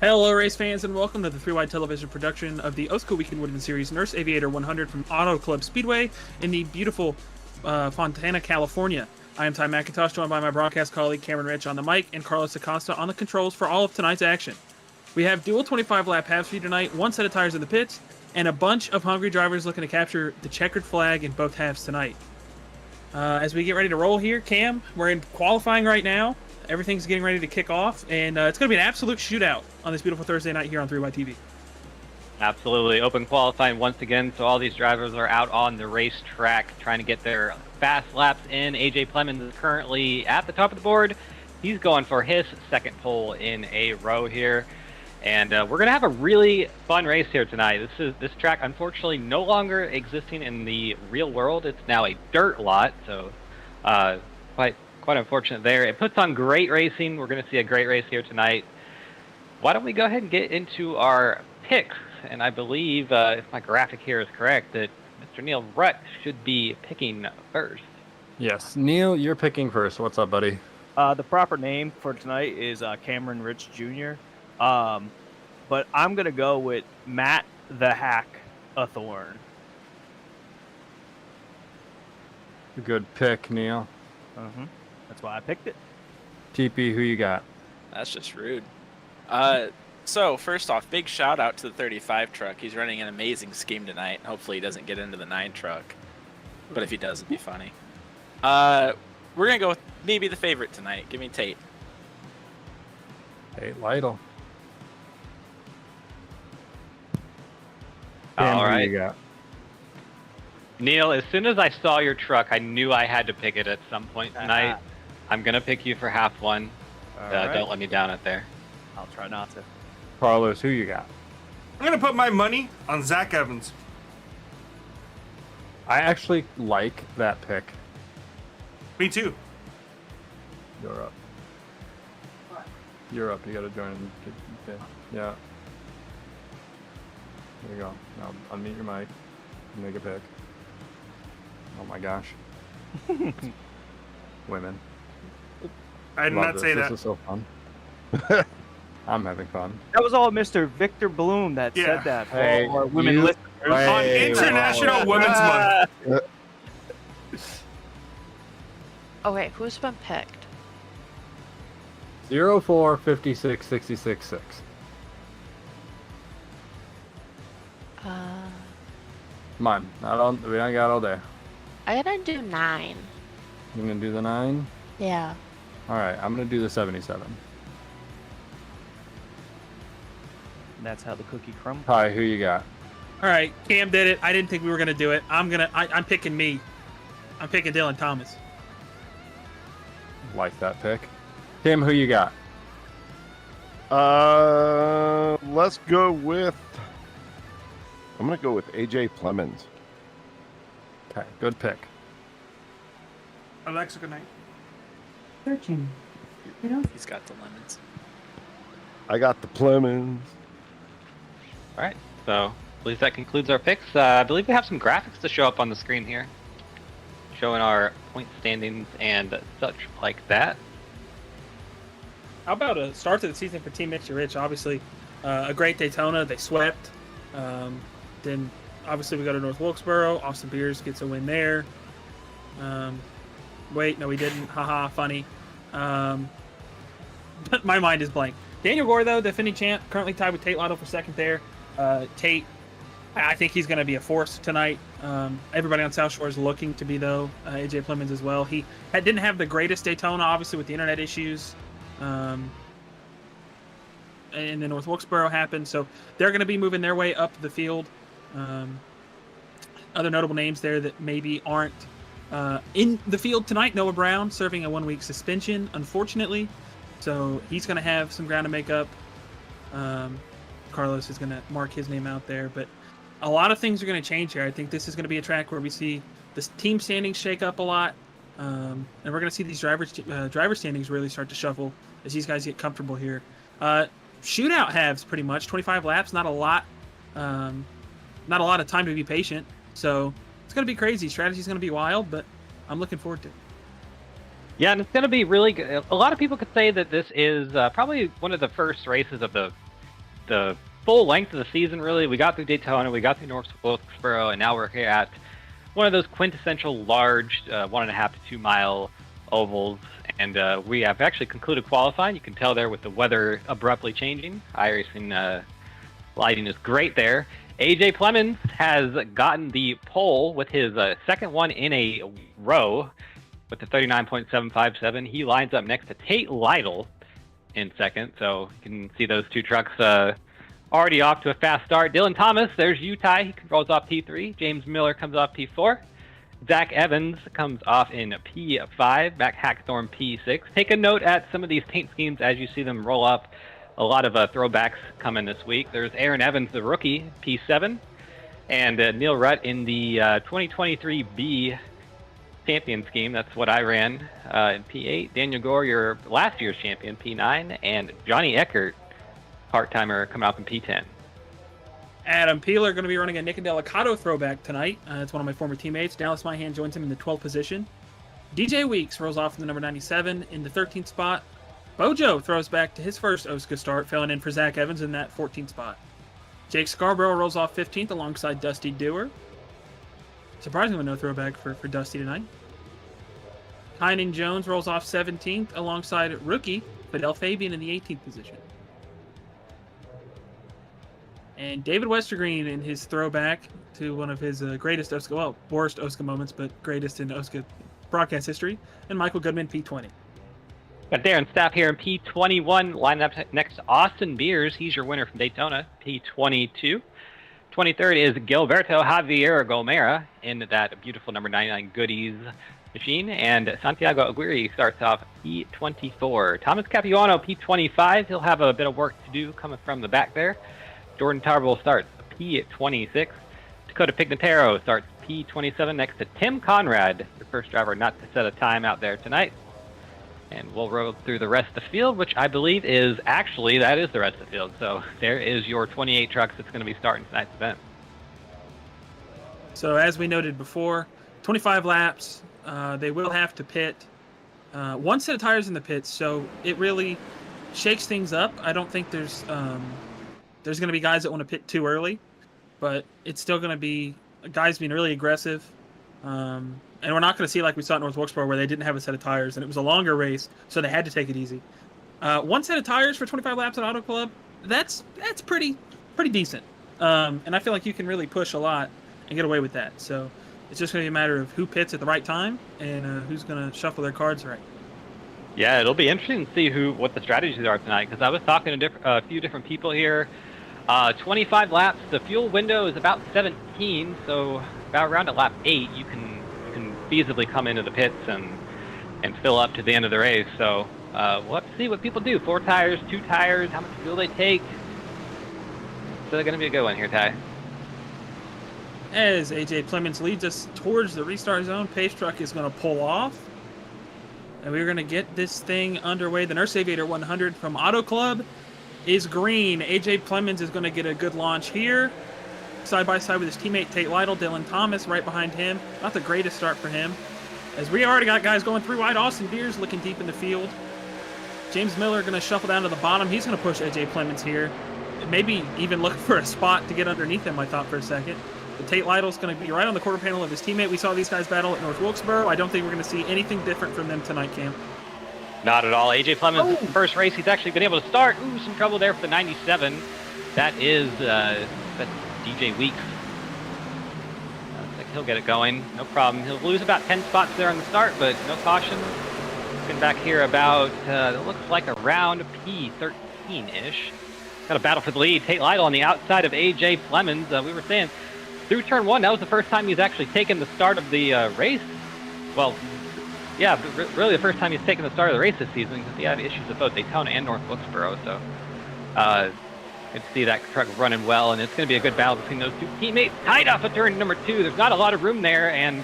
Hello, race fans, and welcome to the 3-Wide Television production of the OSCA Weekend Woodman Series Nurseaviator 100 from Auto Club Speedway in the beautiful Fontana, California. I am Ty McIntosh, joined by my broadcast colleague Cameron Rich on the mic and Carlos Acosta on the controls for all of tonight's action. We have dual 25-lap halves for you tonight, one set of tires in the pits, and a bunch of hungry drivers looking to capture the checkered flag in both halves tonight. As we get ready to roll here, Cam, we're in qualifying right now. Everything's getting ready to kick off, and it's going to be an absolute shootout on this beautiful Thursday night here on 3Y TV. Absolutely. Open qualifying once again, so all these drivers are out on the racetrack trying to get their fast laps in. AJ Plemons is currently at the top of the board. He's going for his second pole in a row here. And we're going to have a really fun race here tonight. This track, unfortunately, no longer existing in the real world. It's now a dirt lot, so quite unfortunate there. It puts on great racing. We're going to see a great race here tonight. Why don't we go ahead and get into our picks? And I believe, if my graphic here is correct, that Mr. Neil Rutt should be picking first. Yes, Neil, you're picking first. What's up, buddy? The proper name for tonight is Cameron Rich Jr. But I'm going to go with Matt the Hack Athorn. Good pick, Neil. That's why I picked it. TP, who you got? That's just rude. So first off, big shout out to the 35 truck. He's running an amazing scheme tonight. Hopefully he doesn't get into the 9 truck. But if he does, it'd be funny. We're going to go with maybe the favorite tonight. Give me Tate. Tate Lytle. All right. Who you got? Neil, as soon as I saw your truck, I knew I had to pick it at some point tonight. I'm going to pick you for half one. Right. Don't let me down it there. I'll try not to. Carlos, who you got? I'm going to put my money on Zach Evans. I actually like that pick. Me too. You're up. You're up. You got to join. Okay. Yeah. There you go. Now unmute your mic. Make a pick. Oh my gosh. Women. I did not say that. This is so fun. I'm having fun. That was all Mr. Victor Bloom that said that. For Hey, all our women listeners. On International Women's Month. Oh wait, who's been picked? 04 56 66 6. Come on. We don't got all day. I gotta do 9. You gonna do the 9? Yeah. Alright, I'm gonna do the 77. And that's how the cookie crumbles. Hi, who you got? All right, Cam did it. I didn't think we were going to do it. I'm picking me. I'm picking Dylan Thomas. Like that pick. Tim, who you got? Let's go with. I'm gonna go with AJ Plemons. Okay, good pick. Alexa, good night. Searching. He's got the lemons. I got the Plemons. All right. So I believe that concludes our picks. I believe we have some graphics to show up on the screen here, showing our point standings and such like that. How about a start to the season for Team Mixer Rich? Obviously, a great Daytona. They swept. Then, obviously, we go to North Wilkesboro. Austin Beers gets a win there. Wait, no, we didn't. Haha, funny. But my mind is blank. Daniel Gore, though, defending champ, currently tied with Tate Lytle for second there. Tate, I think he's going to be a force tonight. Everybody on South Shore is looking to be, though. AJ Plemons as well. He didn't have the greatest Daytona, obviously, with the internet issues. And then North Wilkesboro happened, so they're going to be moving their way up the field. Other notable names there that maybe aren't in the field tonight: Noah Brown serving a 1-week suspension, unfortunately, so he's going to have some ground to make up. Carlos is going to mark his name out there, but a lot of things are going to change here. I think this is going to be a track where we see the team standings shake up a lot, and we're going to see these driver standings really start to shuffle as these guys get comfortable here. Shootout halves, pretty much 25 laps, not a lot of time to be patient, so it's going to be crazy. Strategy's going to be wild, but I'm looking forward to it. Yeah, and it's going to be really good. A lot of people could say that this is probably one of the first races of the the full length of the season, really. We got through Daytona, we got through North Wilkesboro, and now we're here at one of those quintessential large 1.5 to 2 mile ovals. And we have actually concluded qualifying. You can tell there with the weather abruptly changing. iRacing lighting is great there. AJ Plemons has gotten the pole with his second one in a row with the 39.757. He lines up next to Tate Lytle in second. So you can see those two trucks already off to a fast start. Dylan Thomas, there's Utah. He rolls off P3. James Miller comes off P4. Zach Evans comes off in P5. Mac Hackthorne P6. Take a note at some of these paint schemes as you see them roll up. A lot of throwbacks coming this week. There's Aaron Evans, the rookie, P7. And Neil Rutt in the 2023 B champion scheme. That's what I ran in P8. Daniel Gore, your last year's champion, P9. And Johnny Eckert, part-timer, coming off in P10. Adam Peeler going to be running a Nick and Delicato throwback tonight. It's one of my former teammates. Dallas Myhan joins him in the 12th position. DJ Weeks rolls off in the number 97 in the 13th spot. Bojo throws back to his first OSCA start, filling in for Zach Evans in that 14th spot. Jake Scarborough rolls off 15th alongside Dusty Dewar. Surprisingly, no throwback for Dusty tonight. Tynan Jones rolls off 17th alongside rookie Fidel Fabian in the 18th position. And David Westergreen in his throwback to one of his greatest OSCA, well, worst OSCA moments, but greatest in OSCA broadcast history. And Michael Goodman, P20. Got Darren Staff here in P21, lining up next to Austin Beers. He's your winner from Daytona, P22. 23rd is Gilberto Javier Gomera in that beautiful number 99 Goodies machine. And Santiago Aguirre starts off P24. Thomas Capuano, P25. He'll have a bit of work to do coming from the back there. Jordan Tarbell starts P26. Dakota Pignataro starts P27 next to Tim Conrad, the first driver not to set a time out there tonight. And we'll roll through the rest of the field, which I believe is actually, that is the rest of the field. So there is your 28 trucks that's going to be starting tonight's event. So as we noted before, 25 laps. They will have to pit one set of tires in the pits, so it really shakes things up. I don't think there's going to be guys that want to pit too early, but it's still going to be guys being really aggressive. And we're not going to see like we saw at North Wilkesboro where they didn't have a set of tires and it was a longer race, so they had to take it easy. One set of tires for 25 laps at Auto Club, that's pretty decent. And I feel like you can really push a lot and get away with that. So it's just going to be a matter of who pits at the right time and who's going to shuffle their cards right. Yeah, it'll be interesting to see what the strategies are tonight, because I was talking to a few different people here. 25 laps, the fuel window is about 17, so about around at lap 8 you can feasibly come into the pits and fill up to the end of the race. So we'll have to see what people do. 4 tires, 2 tires, how much fuel they take. So they're going to be a good one here, Ty. As AJ Plemons leads us towards the restart zone, Pace Truck is going to pull off. And we're going to get this thing underway. The Nurseaviator 100 from Auto Club is green. AJ Plemons is going to get a good launch here. Side by side with his teammate Tate Lytle. Dylan Thomas right behind him. Not the greatest start for him. As we already got guys going 3 wide. Austin Beers looking deep in the field. James Miller going to shuffle down to the bottom. He's going to push AJ Plemons here. Maybe even look for a spot to get underneath him, I thought for a second. But Tate Lytle's going to be right on the quarter panel of his teammate. We saw these guys battle at North Wilkesboro. I don't think we're going to see anything different from them tonight, Cam. Not at all. AJ Plemons' first race, he's actually been able to start. Ooh, some trouble there for the 97. That is that's DJ Weeks. I think he'll get it going. No problem. He'll lose about 10 spots there on the start, but no caution. Looking back here about, it looks like around P13-ish. Got a battle for the lead. Tate Lytle on the outside of AJ Plemons. We were saying, through turn 1, that was the first time he's actually taken the start of the race. Well, yeah, really the first time he's taken the start of the race this season, because he had issues with both Daytona and North Wilkesboro. So good to see that truck running well, and it's going to be a good battle between those two teammates. Tied off at turn number 2. There's not a lot of room there, and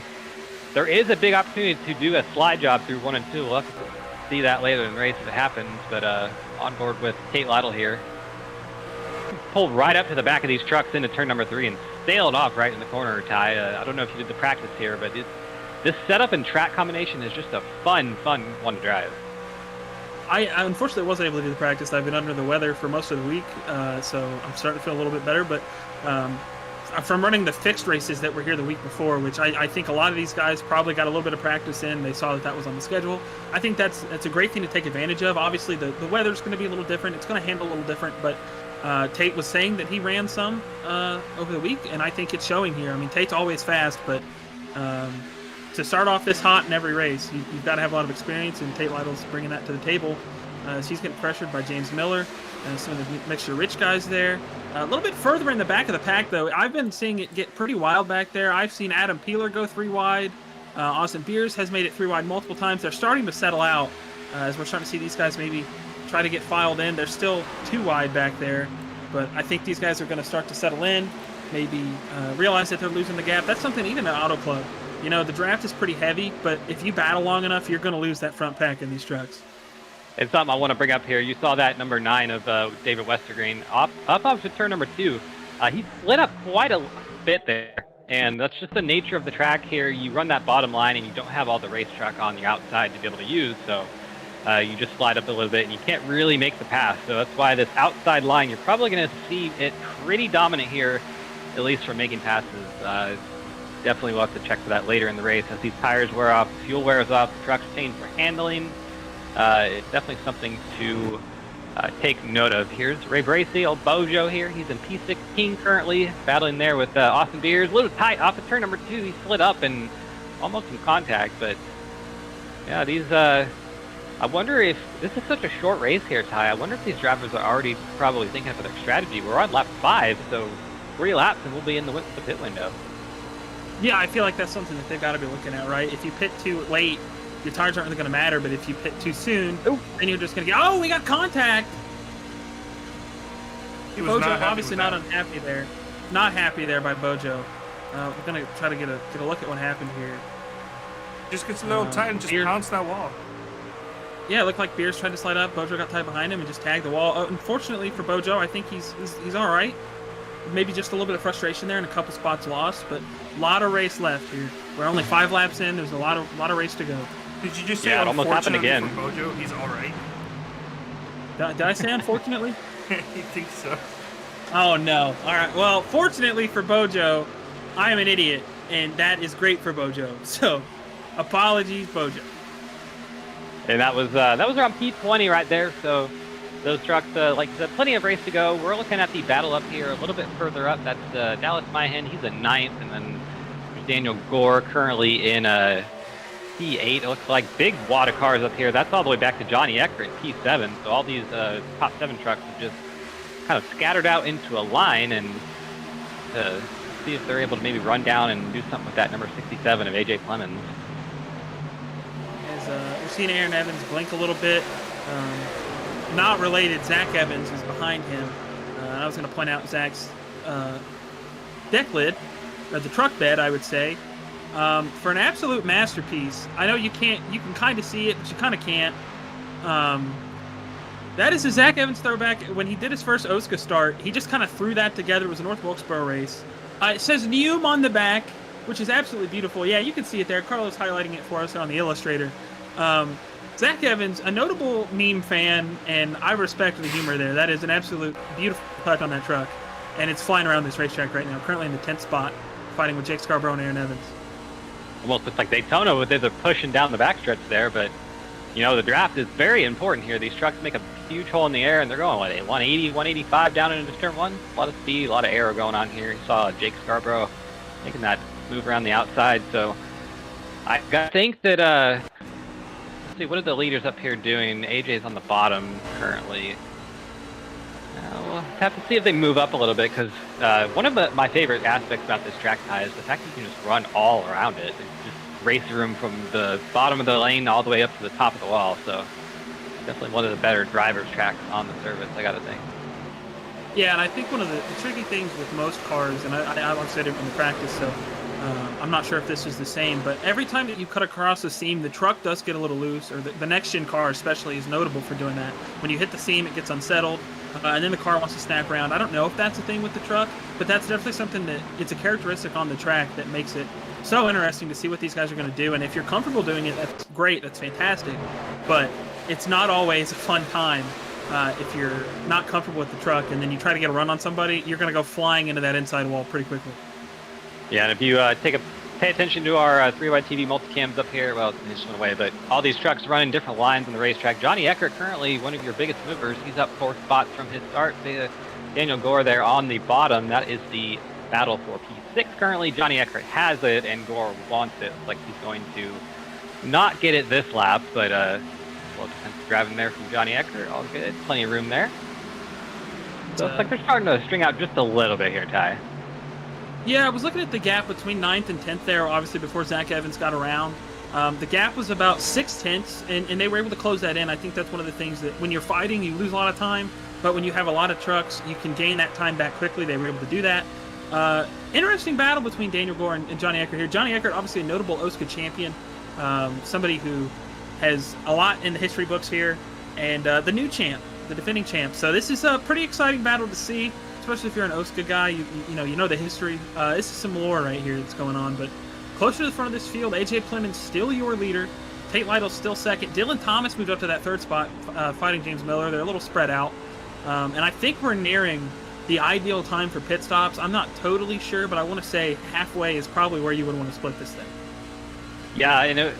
there is a big opportunity to do a slide job through 1 and 2. We'll have to see that later in the race if it happens, but on board with Tate Lytle here. Pulled right up to the back of these trucks into turn number 3 and sailed off right in the corner, Ty. I don't know if you did the practice here, but this setup and track combination is just a fun one to drive. I unfortunately wasn't able to do the practice. I've been under the weather for most of the week, so I'm starting to feel a little bit better. But from running the fixed races that were here the week before, which I think a lot of these guys probably got a little bit of practice in. They saw that was on the schedule. I think that's a great thing to take advantage of. Obviously, the weather's going to be a little different. It's going to handle a little different. But Tate was saying that he ran some over the week, and I think it's showing here. I mean, Tate's always fast, but to start off this hot in every race, you've got to have a lot of experience, and Tate Lytle's bringing that to the table. She's getting pressured by James Miller and some of the Mixture Rich guys there. A little bit further in the back of the pack, though, I've been seeing it get pretty wild back there. I've seen Adam Peeler go 3 wide. Austin Beers has made it 3 wide multiple times. They're starting to settle out as we're starting to see these guys maybe try to get filed in. They're still 2 wide back there, but I think these guys are going to start to settle in, maybe realize that they're losing the gap. That's something even at Auto Club. You know, the draft is pretty heavy, but if you battle long enough, you're going to lose that front pack in these trucks. It's something I want to bring up here. You saw that number 9 of David Westergreen up to turn number 2. He slid up quite a bit there, and that's just the nature of the track here. You run that bottom line, and you don't have all the racetrack on the outside to be able to use, so you just slide up a little bit, and you can't really make the pass. So that's why this outside line, you're probably going to see it pretty dominant here, at least for making passes. Definitely we'll have to check for that later in the race as these tires wear off, fuel wears off, the truck's changed for handling. It's definitely something to take note of. Here's Ray Bracey, old Bojo here. He's in P16 currently, battling there with Austin Beers. A little tight off of turn number 2. He slid up and almost in contact, but yeah, these. I wonder if this is such a short race here, Ty. I wonder if these drivers are already probably thinking of their strategy. We're on lap 5, so 3 laps and we'll be in the pit window. Yeah, I feel like that's something that they've got to be looking at, right? If you pit too late, your tires aren't really going to matter, but if you pit too soon, then you're just going to get, oh, we got contact! Bojo obviously not unhappy there. Not happy there by Bojo. We're going to try to get a look at what happened here. Just gets a little tight and just pounce that wall. Yeah, it looked like Beers tried to slide up. Bojo got tight behind him and just tagged the wall. Unfortunately for Bojo, I think he's all right. Maybe just a little bit of frustration there and a couple spots lost, but a lot of race left here. We're only 5 laps in. There's a lot of race to go. Did you just say it almost happened again? For Bojo, he's all right. Did I say unfortunately? You think so? Oh no! All right. Well, fortunately for Bojo, I am an idiot, and that is great for Bojo. So, apologies, Bojo. And that was around P20 right there. So those trucks, like you said, plenty of race to go. We're looking at the battle up here a little bit further up. That's Dallas Myhan. He's a 9th, and then there's Daniel Gore currently in a P8. It looks like big wad of cars up here. That's all the way back to Johnny Eckert, P7. So all these top 7 trucks have just kind of scattered out into a line, and to see if they're able to maybe run down and do something with that number 67 of AJ Clemens. As we've seen Aaron Evans blink a little bit. Not related, Zach Evans is behind him. I was going to point out Zach's deck lid, or the truck bed, I would say, for an absolute masterpiece. I know you can kind of see it, but you kind of can't. That is a Zach Evans throwback. When he did his first OSCA start, he just kind of threw that together. It was a North Wilkesboro race. It says Neum on the back, which is absolutely beautiful. Yeah, you can see it there. Carlos highlighting it for us on the Illustrator. Zach Evans, a notable meme fan, and I respect the humor there. That is an absolute beautiful touch on that truck, and it's flying around this racetrack right now, currently in the 10th spot, fighting with Jake Scarborough and Aaron Evans. Almost looks like Daytona with they're pushing down the backstretch there, but you know the draft is very important here. These trucks make a huge hole in the air, and they're going 180, 185 down into turn 1. A lot of speed, a lot of aero going on here. You saw Jake Scarborough making that move around the outside, so I think that see, what are the leaders up here doing? AJ's on the bottom currently. We'll have to see if they move up a little bit, because one of my favorite aspects about this track, Ty, is the fact that you can just run all around it. It's just race room from the bottom of the lane all the way up to the top of the wall. So definitely one of the better driver's tracks on the service, I gotta think. Yeah, and I think one of the tricky things with most cars, and I said it in the practice, so I'm not sure if this is the same, but every time that you cut across a seam, the truck does get a little loose, or the next-gen car especially is notable for doing that. When you hit the seam, it gets unsettled, and then the car wants to snap around. I don't know if that's a thing with the truck, but that's definitely something that it's a characteristic on the track that makes it so interesting to see what these guys are going to do. And if you're comfortable doing it, that's great, that's fantastic. But it's not always a fun time if you're not comfortable with the truck and then you try to get a run on somebody. You're going to go flying into that inside wall pretty quickly. Yeah, and if you pay attention to our 3Y TV multicams up here, well, it just went away, but all these trucks running different lines on the racetrack. Johnny Eckert, currently one of your biggest movers. He's up 4 spots from his start. Daniel Gore there on the bottom. That is the battle for P6 currently. Johnny Eckert has it, and Gore wants it. Looks like he's going to not get it this lap, but well, defensive driving there from Johnny Eckert. All good. Plenty of room there. So it's like they're starting to string out just a little bit here, Ty. Yeah, I was looking at the gap between 9th and 10th there, obviously before Zach Evans got around. The gap was about 6/10, and they were able to close that in. I think that's one of the things that when you're fighting, you lose a lot of time, but when you have a lot of trucks, you can gain that time back quickly. They were able to do that. Interesting battle between Daniel Gore and Johnny Eckert here. Johnny Eckert, obviously a notable OSCA champion, somebody who has a lot in the history books here, and the new champ, the defending champ. So this is a pretty exciting battle to see, especially if you're an OSCA guy. You know the history. This is some lore right here that's going on. But closer to the front of this field, AJ Plemons still your leader. Tate Lytle's still second. Dylan Thomas moved up to that 3rd spot, fighting James Miller. They're a little spread out, and I think we're nearing the ideal time for pit stops. I'm not totally sure, but I want to say halfway is probably where you would want to split this thing. Yeah, and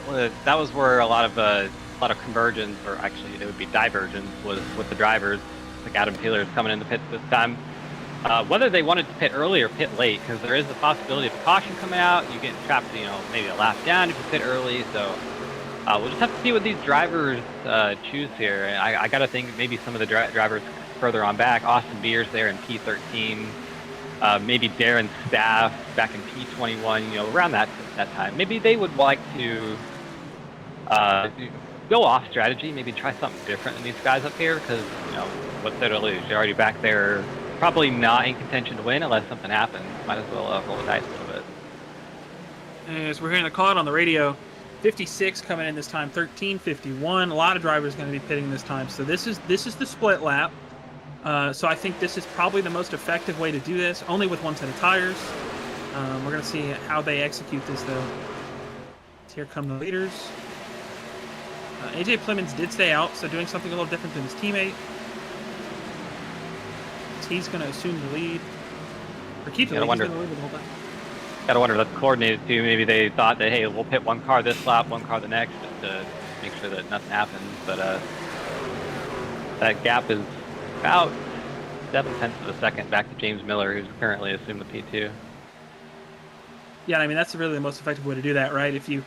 that was where a lot of convergence, or actually it would be divergence, was with the drivers. Like Adam Taylor is coming in the pits this time. Whether they wanted to pit early or pit late, because there is the possibility of a caution coming out. You get trapped, maybe a lap down if you pit early. So we'll just have to see what these drivers choose here. And I got to think maybe some of the drivers further on back. Austin Beers there in P13. Maybe Darren Staff back in P21, around that time. Maybe they would like to go off strategy, maybe try something different than these guys up here, because, what's there to lose? You're already back there, probably not in contention to win unless something happens. Might as well roll the dice a little bit. As we're hearing the call out on the radio, 56 coming in this time, 13:51. A lot of drivers going to be pitting this time. So this is the split lap. So I think this is probably the most effective way to do this, only with one set of tires. We're going to see how they execute this, though. So here come the leaders. AJ Plemons did stay out, so doing something a little different than his teammate. He's going to assume the lead. Or keep the lead. He's going to lead the whole time. Gotta wonder if that's coordinated too. Maybe they thought that, hey, we'll pit one car this lap, one car the next, just to make sure that nothing happens. But that gap is about 7/10 of a second back to James Miller, who's currently assumed the P2. Yeah, I mean, that's really the most effective way to do that, right? If you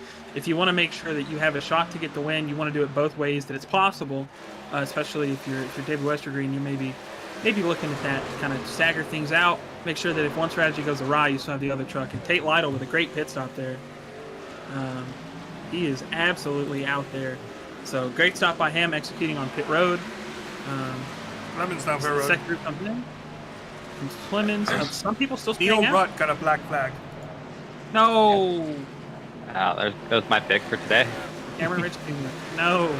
want to make sure that you have a shot to get the win, you want to do it both ways that it's possible, especially if you're David Westergreen, you may be looking at that to kind of stagger things out, make sure that if one strategy goes awry, you still have the other truck. And Tate Lytle with a great pit stop there. He is absolutely out there. So great stop by him, executing on pit road. Clemens down pit road. The second group comes in. Clemens. Some people still staying Neil out. Rutt got a black flag. No. There goes my pick for today. Cameron Rich Jr. No.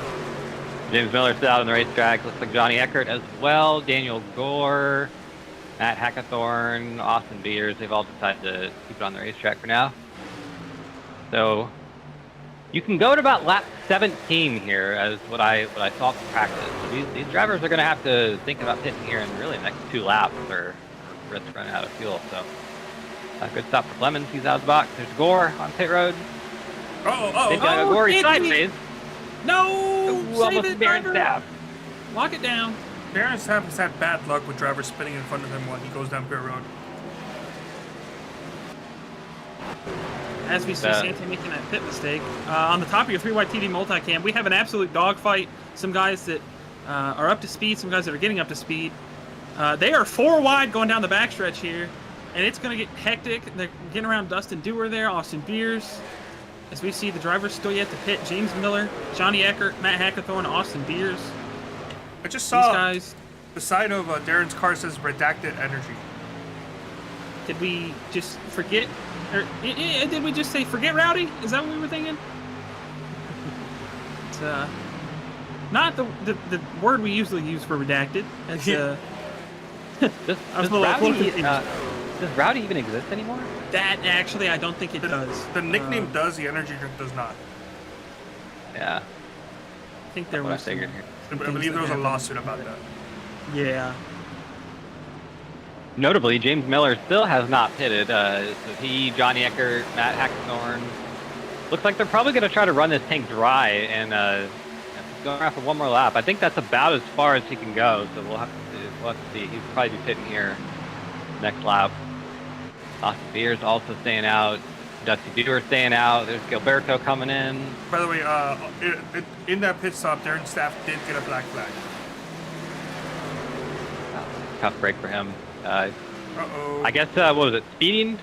James Miller still out on the racetrack. Looks like Johnny Eckert as well. Daniel Gore, Matt Hackathorn, Austin Beers. They've all decided to keep it on the racetrack for now. So you can go to about lap 17 here, as what I saw from practice. So these drivers are going to have to think about pitting here in really the next 2 laps, or risk running out of fuel. So a good stop for Clemens. He's out of the box. There's Gore on pit road. Gore, he's sideways. No! Ooh, Save almost it, Darren driver! Staff. Lock it down. Darren Staff has had bad luck with drivers spinning in front of him when he goes down pit road. As we see Santa making that pit mistake. On the top of your 3Y TV multicam, we have an absolute dogfight. Some guys that are up to speed, some guys that are getting up to speed. They are 4 wide going down the backstretch here, and it's going to get hectic. They're getting around Dustin Dewar there, Austin Beers. As we see the drivers still yet to pit, James Miller, Johnny Eckert, Matt Hackathorn, Austin Beers. I just saw these guys. The side of Darren's car says redacted energy. Did we just forget? Or did we just say forget Rowdy? Is that what we were thinking? It's not the word we usually use for redacted. It's Does Rowdy even exist anymore? That actually, I don't think it does. The nickname does. The energy drink does not. Yeah. think there What I was some, figured here. some I things believe that there was a happened. lawsuit about that. Yeah. Notably, James Miller still has not pitted. So he, Johnny Eckert, Matt Hackenthorn. Looks like they're probably going to try to run this tank dry and go around for one more lap. I think that's about as far as he can go. So we'll have to see. He'll probably be pitting here next lap. Austin Beers also staying out. Dusty Dewar staying out. There's Gilberto coming in. By the way, in that pit stop, Darren Staff did get a black flag. Tough break for him. Uh-oh. I guess, what was it, speeding?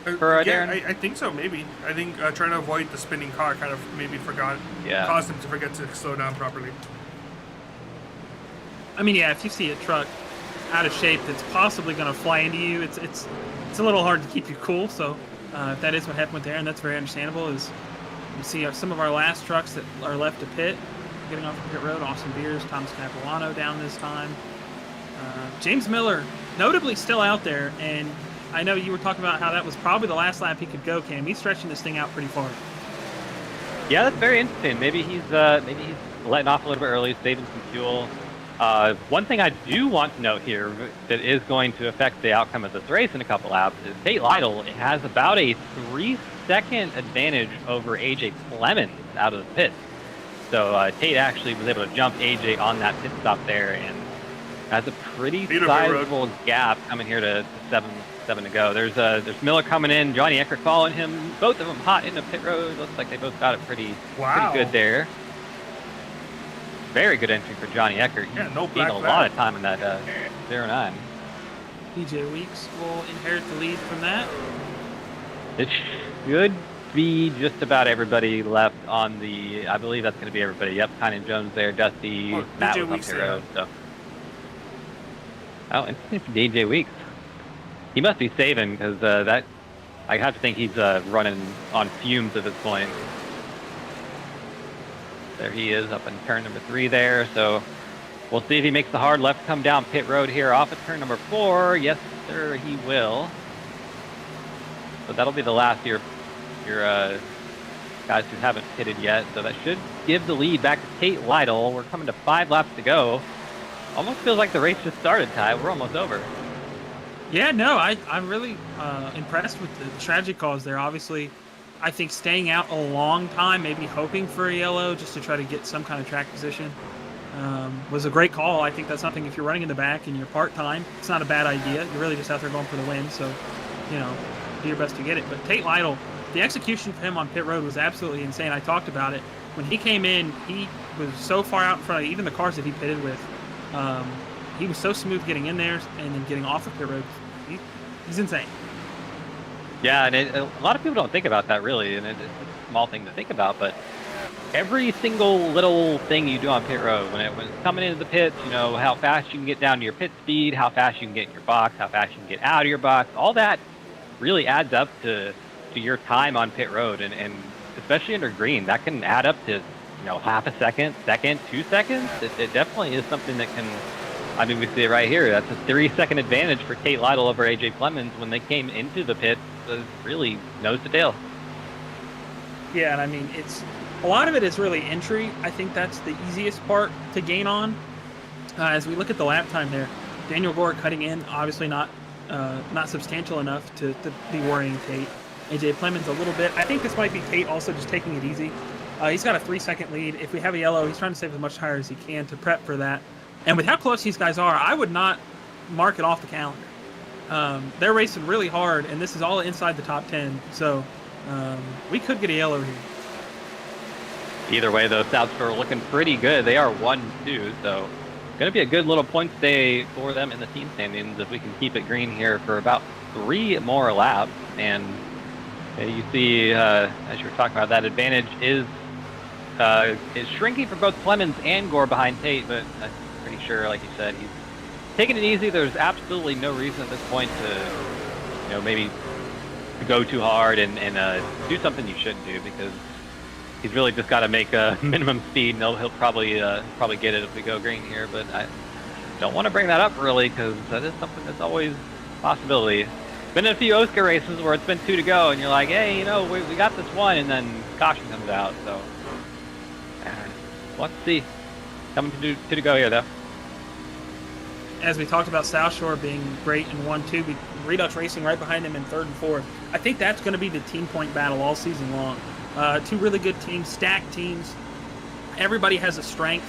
For yeah, Darren? I think so, maybe. I think trying to avoid the spinning car kind of maybe caused him to forget to slow down properly. I mean, yeah, if you see a truck out of shape that's possibly going to fly into you, it's a little hard to keep you cool. So if that is what happened with Aaron, that's very understandable. Is you see some of our last trucks that are left to pit getting off the pit road. Austin Beers, Thomas Capilano down this time. James Miller, notably still out there, and I know you were talking about how that was probably the last lap he could go, Cam. He's stretching this thing out pretty far. Yeah, that's very interesting. Maybe he's letting off a little bit early, saving some fuel. One thing I do want to note here that is going to affect the outcome of this race in a couple laps is Tate Lytle has about a 3-second advantage over AJ Clemens out of the pit. So Tate actually was able to jump AJ on that pit stop there, and has a pretty sizable gap coming here to seven to go. There's Miller coming in, Johnny Eckert following him. Both of them hot in the pit road. Looks like they both got it pretty good there. Very good entry for Johnny Eckert. Yeah, no He's black gained a flag. lot of time in that 09. DJ Weeks will inherit the lead from that. It should be just about everybody left on the. I believe that's going to be everybody. Yep, Tynan Jones there, Dusty, Matt DJ was on Weeks pit there. road. So. Oh, interesting for DJ Weeks. He must be saving because that. I have to think he's running on fumes at this point. There he is up in turn number 3 there. So we'll see if he makes the hard left come down pit road here off of turn number 4. Yes, sir, he will. So that'll be the last of your guys who haven't pitted yet. So that should give the lead back to Tate Lytle. We're coming to 5 laps to go. Almost feels like the race just started, Ty. We're almost over. Yeah, no, I'm really impressed with the tragic cause there. Obviously, I think staying out a long time, maybe hoping for a yellow just to try to get some kind of track position was a great call. I think that's something, if you're running in the back and you're part-time, it's not a bad idea. You're really just out there going for the win, so, do your best to get it. But Tate Lytle, the execution for him on pit road was absolutely insane. I talked about it. When he came in, he was so far out in front of even the cars that he pitted with. He was so smooth getting in there and then getting off of pit road. He's insane. Yeah, and a lot of people don't think about that really, and it's a small thing to think about, but every single little thing you do on pit road, when it's coming into the pits, how fast you can get down to your pit speed, how fast you can get in your box, how fast you can get out of your box, all that really adds up to your time on pit road, and especially under green, that can add up to half a second, 2 seconds. It definitely is something that can. I mean, we see it right here. That's a 3-second advantage for Tate Lytle over AJ Clemens when they came into the pit. Was really nose to tail. Yeah, and I mean, a lot of it is really entry. I think that's the easiest part to gain on. As we look at the lap time there, Daniel Gore cutting in, obviously not substantial enough to be worrying Tate. AJ Clemens a little bit. I think this might be Tate also just taking it easy. He's got a 3-second lead. If we have a yellow, he's trying to save as much tire as he can to prep for that. And with how close these guys are, I would not mark it off the calendar. They're racing really hard, and this is all inside the top 10. So we could get a yellow here. Either way, though, Souths are looking pretty good. They are 1-2, so going to be a good little points day for them in the team standings if we can keep it green here for about 3 more laps. And you see, as you were talking about, that advantage is shrinking for both Clemens and Gore behind Tate, but I'm pretty sure, like you said, he's taking it easy. There's absolutely no reason at this point to, maybe to go too hard and do something you shouldn't do, because he's really just got to make a minimum speed, and he'll probably get it if we go green here. But I don't want to bring that up really, because that is something that's always a possibility. Been in a few OSCA races where it's been 2 to go, and you're like, hey, we got this one, and then caution comes out. So Let's see. Coming to go here, though. As we talked about South Shore being great in 1-2, Redux Racing right behind him in 3rd and 4th. I think that's going to be the team point battle all season long. Two really good teams, stacked teams. Everybody has a strength,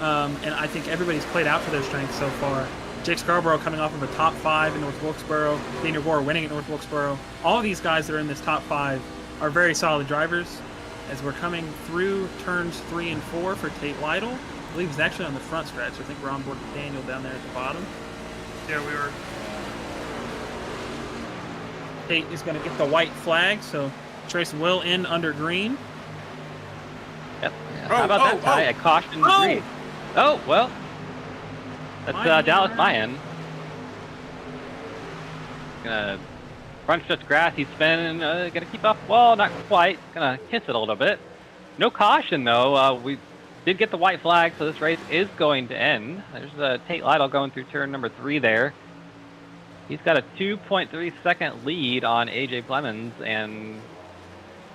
and I think everybody's played out for their strengths so far. Jake Scarborough coming off of a top 5 in North Wilkesboro, Daniel Gore winning at North Wilkesboro. All of these guys that are in this top 5 are very solid drivers. As we're coming through turns 3 and 4 for Tate Lytle, I believe he's actually on the front stretch. I think we're on board with Daniel down there at the bottom. Yeah, we were. Tate is going to get the white flag, so Trace will in under green. Yep. How about that, Ty? A caution green. Oh, well. That's Dallas Mayan. Gonna front stretch grass. He's spinning. Gonna keep up. Well, not quite. Gonna kiss it a little bit. No caution, though. We did get the white flag, so this race is going to end. There's Tate Lytle going through turn number 3 there. He's got a 2.3 second lead on AJ Clemens, and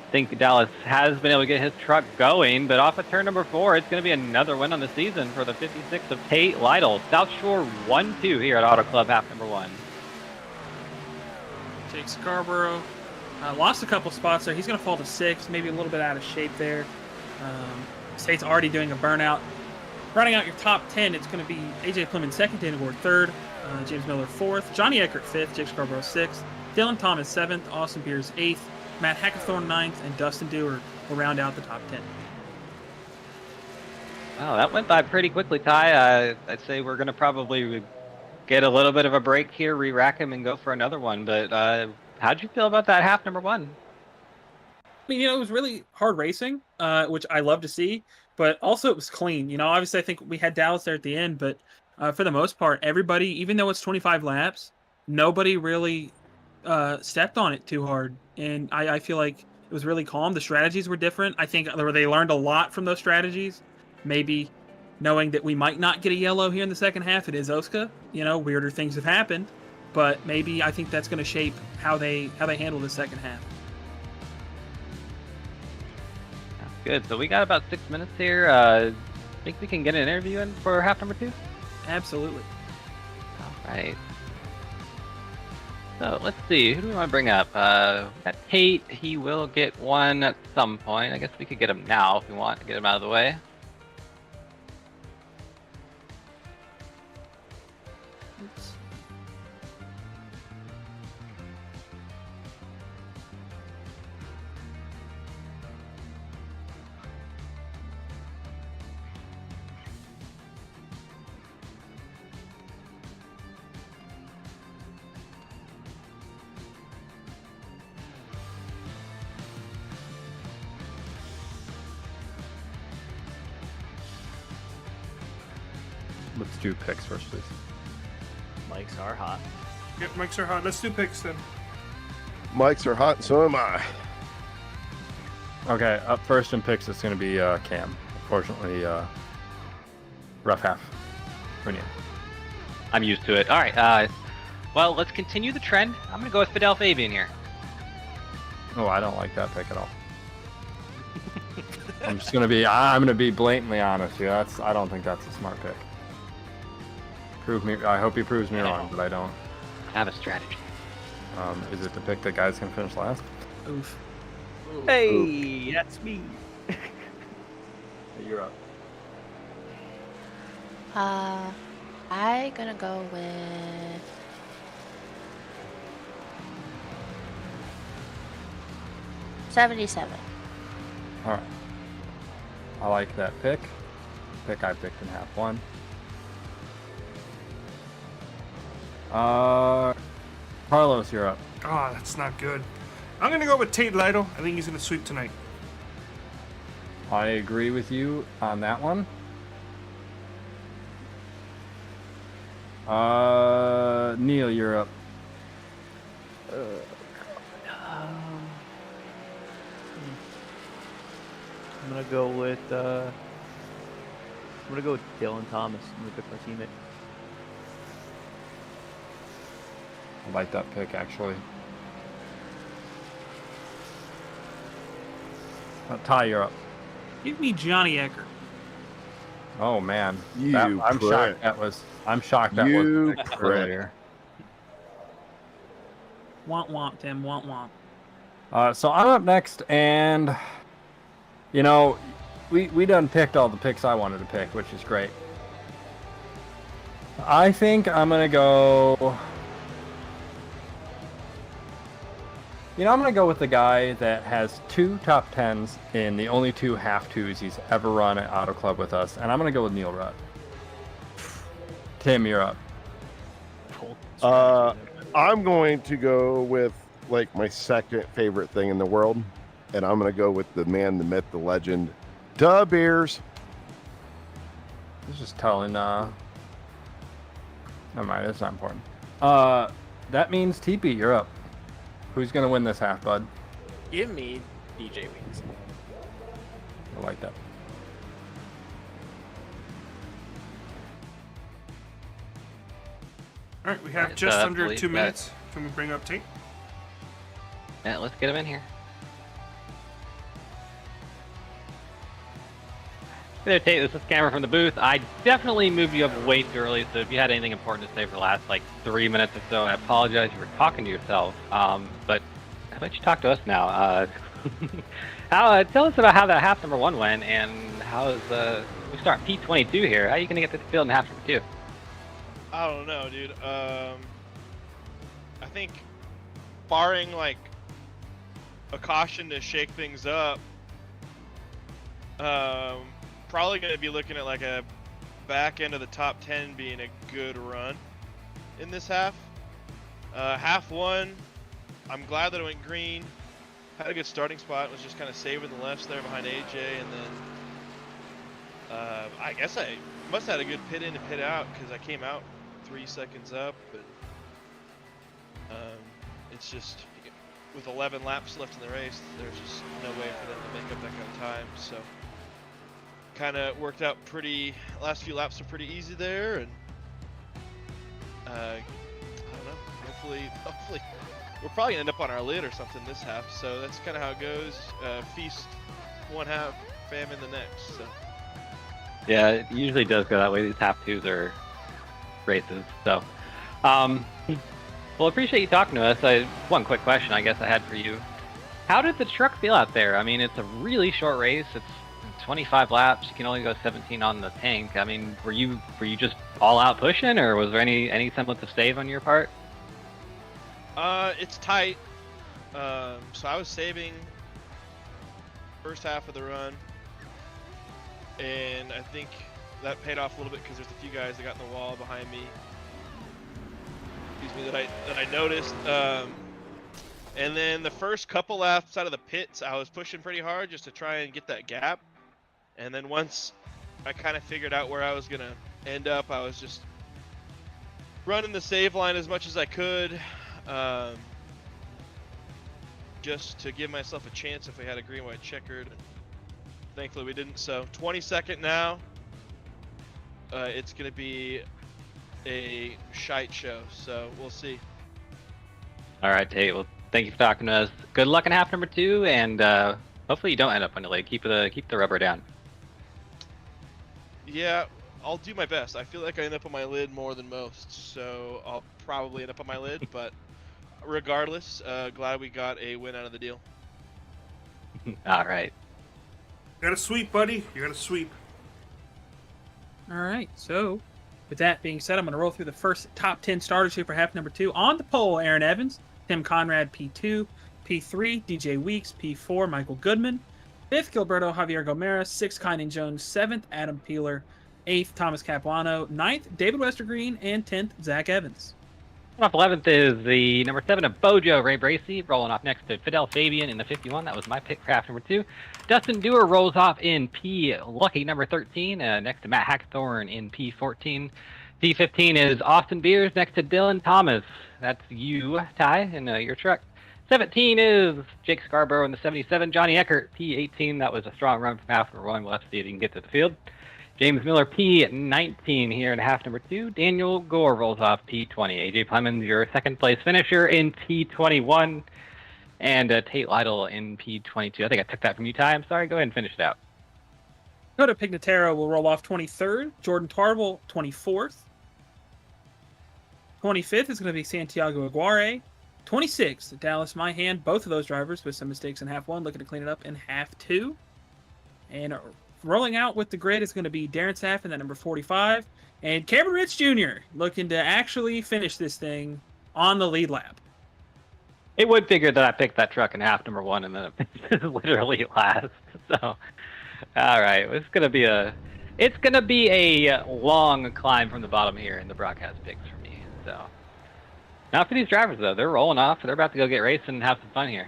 I think Dallas has been able to get his truck going, but off of turn number 4, it's going to be another win on the season for the 56 of Tate Lytle. South Shore 1-2 here at Auto Club, half number 1. Jake Scarborough lost a couple spots there. He's going to fall to 6th, maybe a little bit out of shape there. Tate's already doing a burnout. Running out your top 10, it's going to be AJ Clemens 2nd, Daniel Gore 3rd, James Miller 4th, Johnny Eckert 5th, Jake Scarborough 6th, Dylan Thomas 7th, Austin Pierce 8th, Matt Hackathorn 9th, and Dustin Dewar will round out the top 10. Wow, that went by pretty quickly, Ty. I'd say we're going to probably get a little bit of a break here, re-rack him, and go for another one. But how'd you feel about that half number 1? I mean, it was really hard racing, which I love to see, but also it was clean. Obviously I think we had Dallas there at the end, but for the most part, everybody, even though it's 25 laps, nobody really stepped on it too hard. And I feel like it was really calm. The strategies were different. I think they learned a lot from those strategies. Maybe knowing that we might not get a yellow here in the second half. It is OSCA. Weirder things have happened. But maybe I think that's going to shape how they handle the second half. Good. So we got about 6 minutes here. Think we can get an interview in for half number 2? Absolutely. All right. So let's see. Who do we want to bring up? Got Tate. He will get one at some point. I guess we could get him now if we want to get him out of the way. Oops. Let's do picks first, please. Mics are hot. Yep, mics are hot. Let's do picks then. Mics are hot, and so am I. Okay, up first in picks, it's going to be Cam. Unfortunately, rough half. Bring it. I'm used to it. All right. Well, let's continue the trend. I'm going to go with Fidel Fabian here. Oh, I don't like that pick at all. I'm going to be blatantly honest here. I don't think that's a smart pick. I hope he proves me wrong, but I don't. Have a strategy. Is it the pick that guys can finish last? Oof. Hey, Oof. that's me. You're up. I gonna go with 77. All right. I like that pick. Pick I picked in half 1. Carlos, you're up. Oh, that's not good. I'm going to go with Tate Lytle. I think he's going to sweep tonight. I agree with you on that one. Neil, you're up. I'm gonna go with Dylan Thomas. I'm gonna pick my teammate. I like that pick, actually. Ty, you're up. Give me Johnny Eckert. Oh man, You I'm prick. shocked. I'm shocked that You wasn't prick. earlier. Want, Tim, want. So I'm up next, and you know, we done picked all the picks I wanted to pick, which is great. I think I'm gonna go. I'm gonna go with the guy that has 2 top 10s in the only 2 half twos he's ever run at Auto Club with us, and I'm gonna go with Neil Rutt. Tim, you're up. I'm going to go with like my second favorite thing in the world, and I'm going to go with the man, the myth, the legend, Da Beers. This is telling. Never mind, it's not important. That means TP, you're up. Who's gonna win this half, bud? Give me DJ Weeks. I like that. All right, we have Right, just I under believe 2 that- minutes. Can we bring up Tate? Yeah, let's get him in here. Hey there, Tate. This is Cameron from the booth. I definitely moved you up way too early, so if you had anything important to say for the last, 3 minutes or so, I apologize. You were talking to yourself. But I'll let you talk to us now. Tell us about how that half number 1 went, and how is we start P22 here. How are you going to get to the field in half number 2? I don't know, dude. I think barring a caution to shake things up, probably going to be looking at a back end of the top 10 being a good run in this half. Half 1, I'm glad that it went green. Had a good starting spot. Was just kind of saving the lefts there behind AJ, and then I guess I must have had a good pit in and pit out because I came out 3 seconds up, and it's just with 11 laps left in the race, there's just no way for them to make up that kind of time. So kind of worked out pretty. Last few laps were pretty easy there, and I don't know. Hopefully, we're probably gonna end up on our lid or something this half. So that's kind of how it goes. Feast one half, famine the next. So. Yeah, it usually does go that way. These half 2s are races. So, well, appreciate you talking to us. One quick question I guess I had for you. How did the truck feel out there? I mean, it's a really short race. It's 25 laps. You can only go 17 on the tank. I mean, were you just all out pushing, or was there any semblance of save on your part? It's tight. So I was saving first half of the run, and I think that paid off a little bit because there's a few guys that got in the wall behind me. Excuse me, that I noticed. And then the first couple laps out of the pits, I was pushing pretty hard just to try and get that gap. And then once I kind of figured out where I was gonna end up, I was just running the save line as much as I could. Just to give myself a chance if we had a green, white, checkered. And thankfully we didn't. So 22nd now. It's going to be a shite show, so we'll see. All right, Tate. Well, thank you for talking to us. Good luck in half number 2, and hopefully you don't end up on your leg. Keep the rubber down. Yeah, I'll do my best. I feel like I end up on my lid more than most, so I'll probably end up on my lid, but regardless, glad we got a win out of the deal. All right. You got a sweep, buddy. You got a sweep. All right, so with that being said, I'm going to roll through the first top 10 starters here for half number 2. On the pole, Aaron Evans, Tim Conrad, P2, P3, DJ Weeks, P4, Michael Goodman, 5th, Gilberto Javier Gomera, 6th, Kynan Jones, 7th, Adam Peeler, 8th, Thomas Capuano, 9th, David Westergreen, and 10th, Zach Evans. Off 11th is the number 7 of Bojo, Ray Bracey, rolling off next to Fidel Fabian in the 51. That was my pick for half number 2. Dustin Dewar rolls off in P, lucky number 13, next to Matt Hackthorne in P14. P15 is Austin Beers next to Dylan Thomas. That's you, Ty, in your truck. 17 is Jake Scarborough in the 77. Johnny Eckert, P18. That was a strong run from half number 1. We'll have to see if he can get to the field. James Miller, P19 here in half number 2. Daniel Gore rolls off P20. AJ Plemons, your second place finisher in P21. And Tate Lytle in P22. I think I took that from you, Ty. I'm sorry. Go ahead and finish it out. Dakota Pignataro will roll off 23rd. Jordan Tarble, 24th. 25th is going to be Santiago Aguirre. 26th, Dallas Myhan. Both of those drivers with some mistakes in half one, looking to clean it up in half two. And rolling out with the grid is going to be Darren Saff in that number 45. And Cameron Rich Jr. looking to actually finish this thing on the lead lap. It would figure that I picked that truck in half number one and then it literally last. So, all right, it's gonna be a long climb from the bottom here in the broadcast picks for me. So, not for these drivers though. They're rolling off. They're about to go get racing and have some fun here.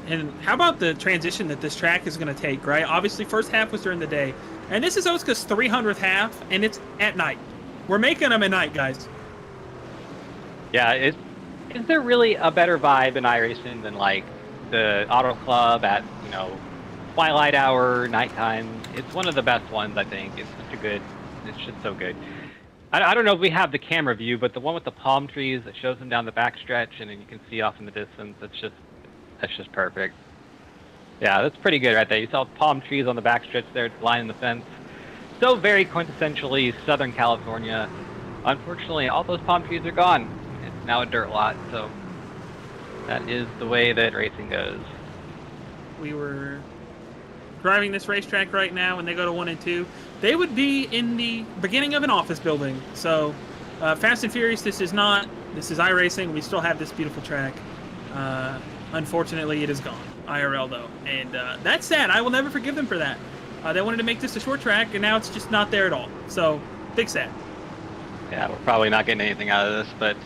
And how about the transition that this track is going to take, right? Obviously, first half was during the day. And this is OSCA's 300th half, and it's at night. We're making them at night, guys. Yeah, is there really a better vibe in iRacing than, like, the Auto Club at, you know, twilight hour, nighttime? It's one of the best ones, I think. It's just so good. I don't know if we have the camera view, but the one with the palm trees that shows them down the backstretch, and then you can see off in the distance, that's just perfect. Yeah, that's pretty good right there. You saw palm trees on the backstretch there lining the fence. So very quintessentially Southern California. Unfortunately, all those palm trees are gone. It's now a dirt lot, so that is the way that racing goes. We were driving this racetrack right now, and they go to 1 and 2. They would be in the beginning of an office building. So, Fast and Furious, this is iRacing. We still have this beautiful track. Unfortunately, it is gone. IRL, though. And that's sad. I will never forgive them for that. They wanted to make this a short track, and now it's just not there at all. So, big sad. Yeah, we're probably not getting anything out of this, but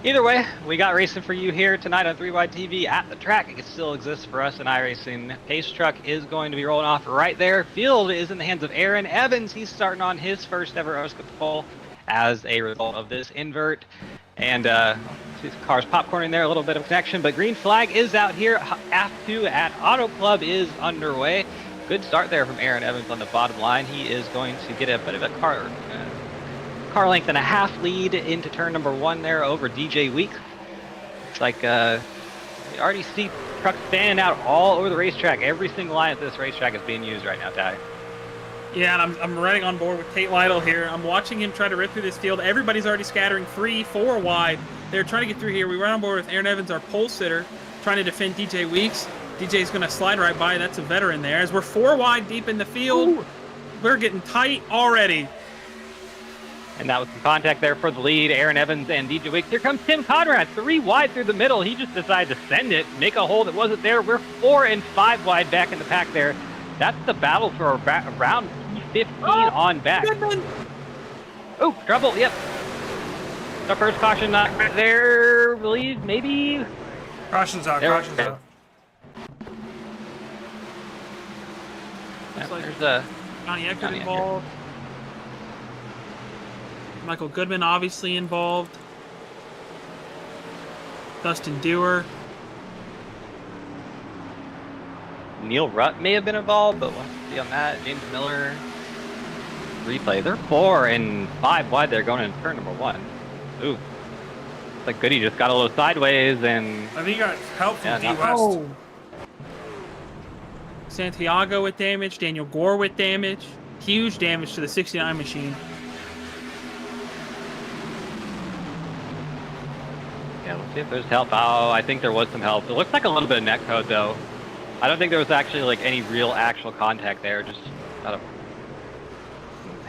either way, we got racing for you here tonight on 3Wide TV at the track. It still exists for us in iRacing. Pace truck is going to be rolling off right there. Field is in the hands of Aaron Evans. He's starting on his first ever OSCA pole as a result of this invert. And see the cars popcorning there, a little bit of connection, but green flag is out here. Half 2 at Auto Club is underway. Good start there from Aaron Evans on the bottom line. He is going to get a bit of a car length and a half lead into turn number 1 there over DJ Week. It's like you already see trucks standing out all over the racetrack. Every single line at this racetrack is being used right now, Ty. Yeah, and I'm running on board with Tate Lytle here. I'm watching him try to rip through this field. Everybody's already scattering 3, 4 wide. They're trying to get through here. We run on board with Aaron Evans, our pole sitter, trying to defend DJ Weeks. DJ's going to slide right by. That's a veteran there. As we're 4 wide deep in the field, Ooh. We're getting tight already. And that was some contact there for the lead. Aaron Evans and DJ Weeks. Here comes Tim Conrad, 3 wide through the middle. He just decided to send it, make a hole that wasn't there. We're 4 and 5 wide back in the pack there. That's the battle for around P15 on back. Goodman. Oh, trouble, yep. The first caution not there, I believe, maybe. Caution's out, caution's out. Looks like there's a Johnny Eckert involved. Michael Goodman obviously involved. Dustin Dewar. Neil Rutt may have been involved, but we'll see on that. James Miller. Replay. They're 4 and 5 wide there going into turn number 1. Ooh. It's like Goody just got a little sideways and... I think he got help from D West. Oh. Santiago with damage. Daniel Gore with damage. Huge damage to the 69 machine. Yeah, let's see if there's help. Oh, I think there was some help. It looks like a little bit of net code, though. I don't think there was actually like any real actual contact there. Just about a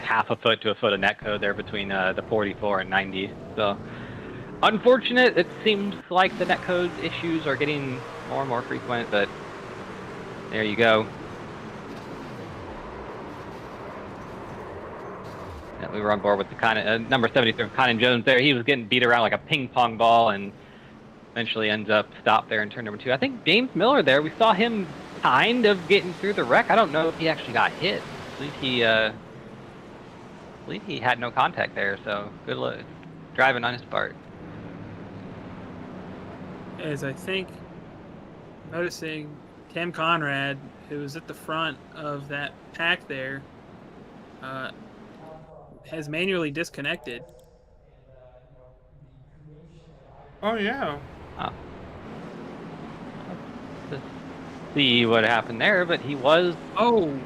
half a foot to a foot of net code there between the 44 and 90. So unfortunate. It seems like the net code issues are getting more and more frequent, but there you go. Yeah, we were on board with the number 73 Conan Jones there. He was getting beat around like a ping pong ball and eventually ends up stopped there in turn number 2. I think James Miller there, we saw him kind of getting through the wreck. I don't know if he actually got hit. I believe he had no contact there, so good luck driving on his part. As I think, noticing Tim Conrad, who was at the front of that pack there, has manually disconnected. Oh, yeah. Let's see what happened there, but he was... Oh!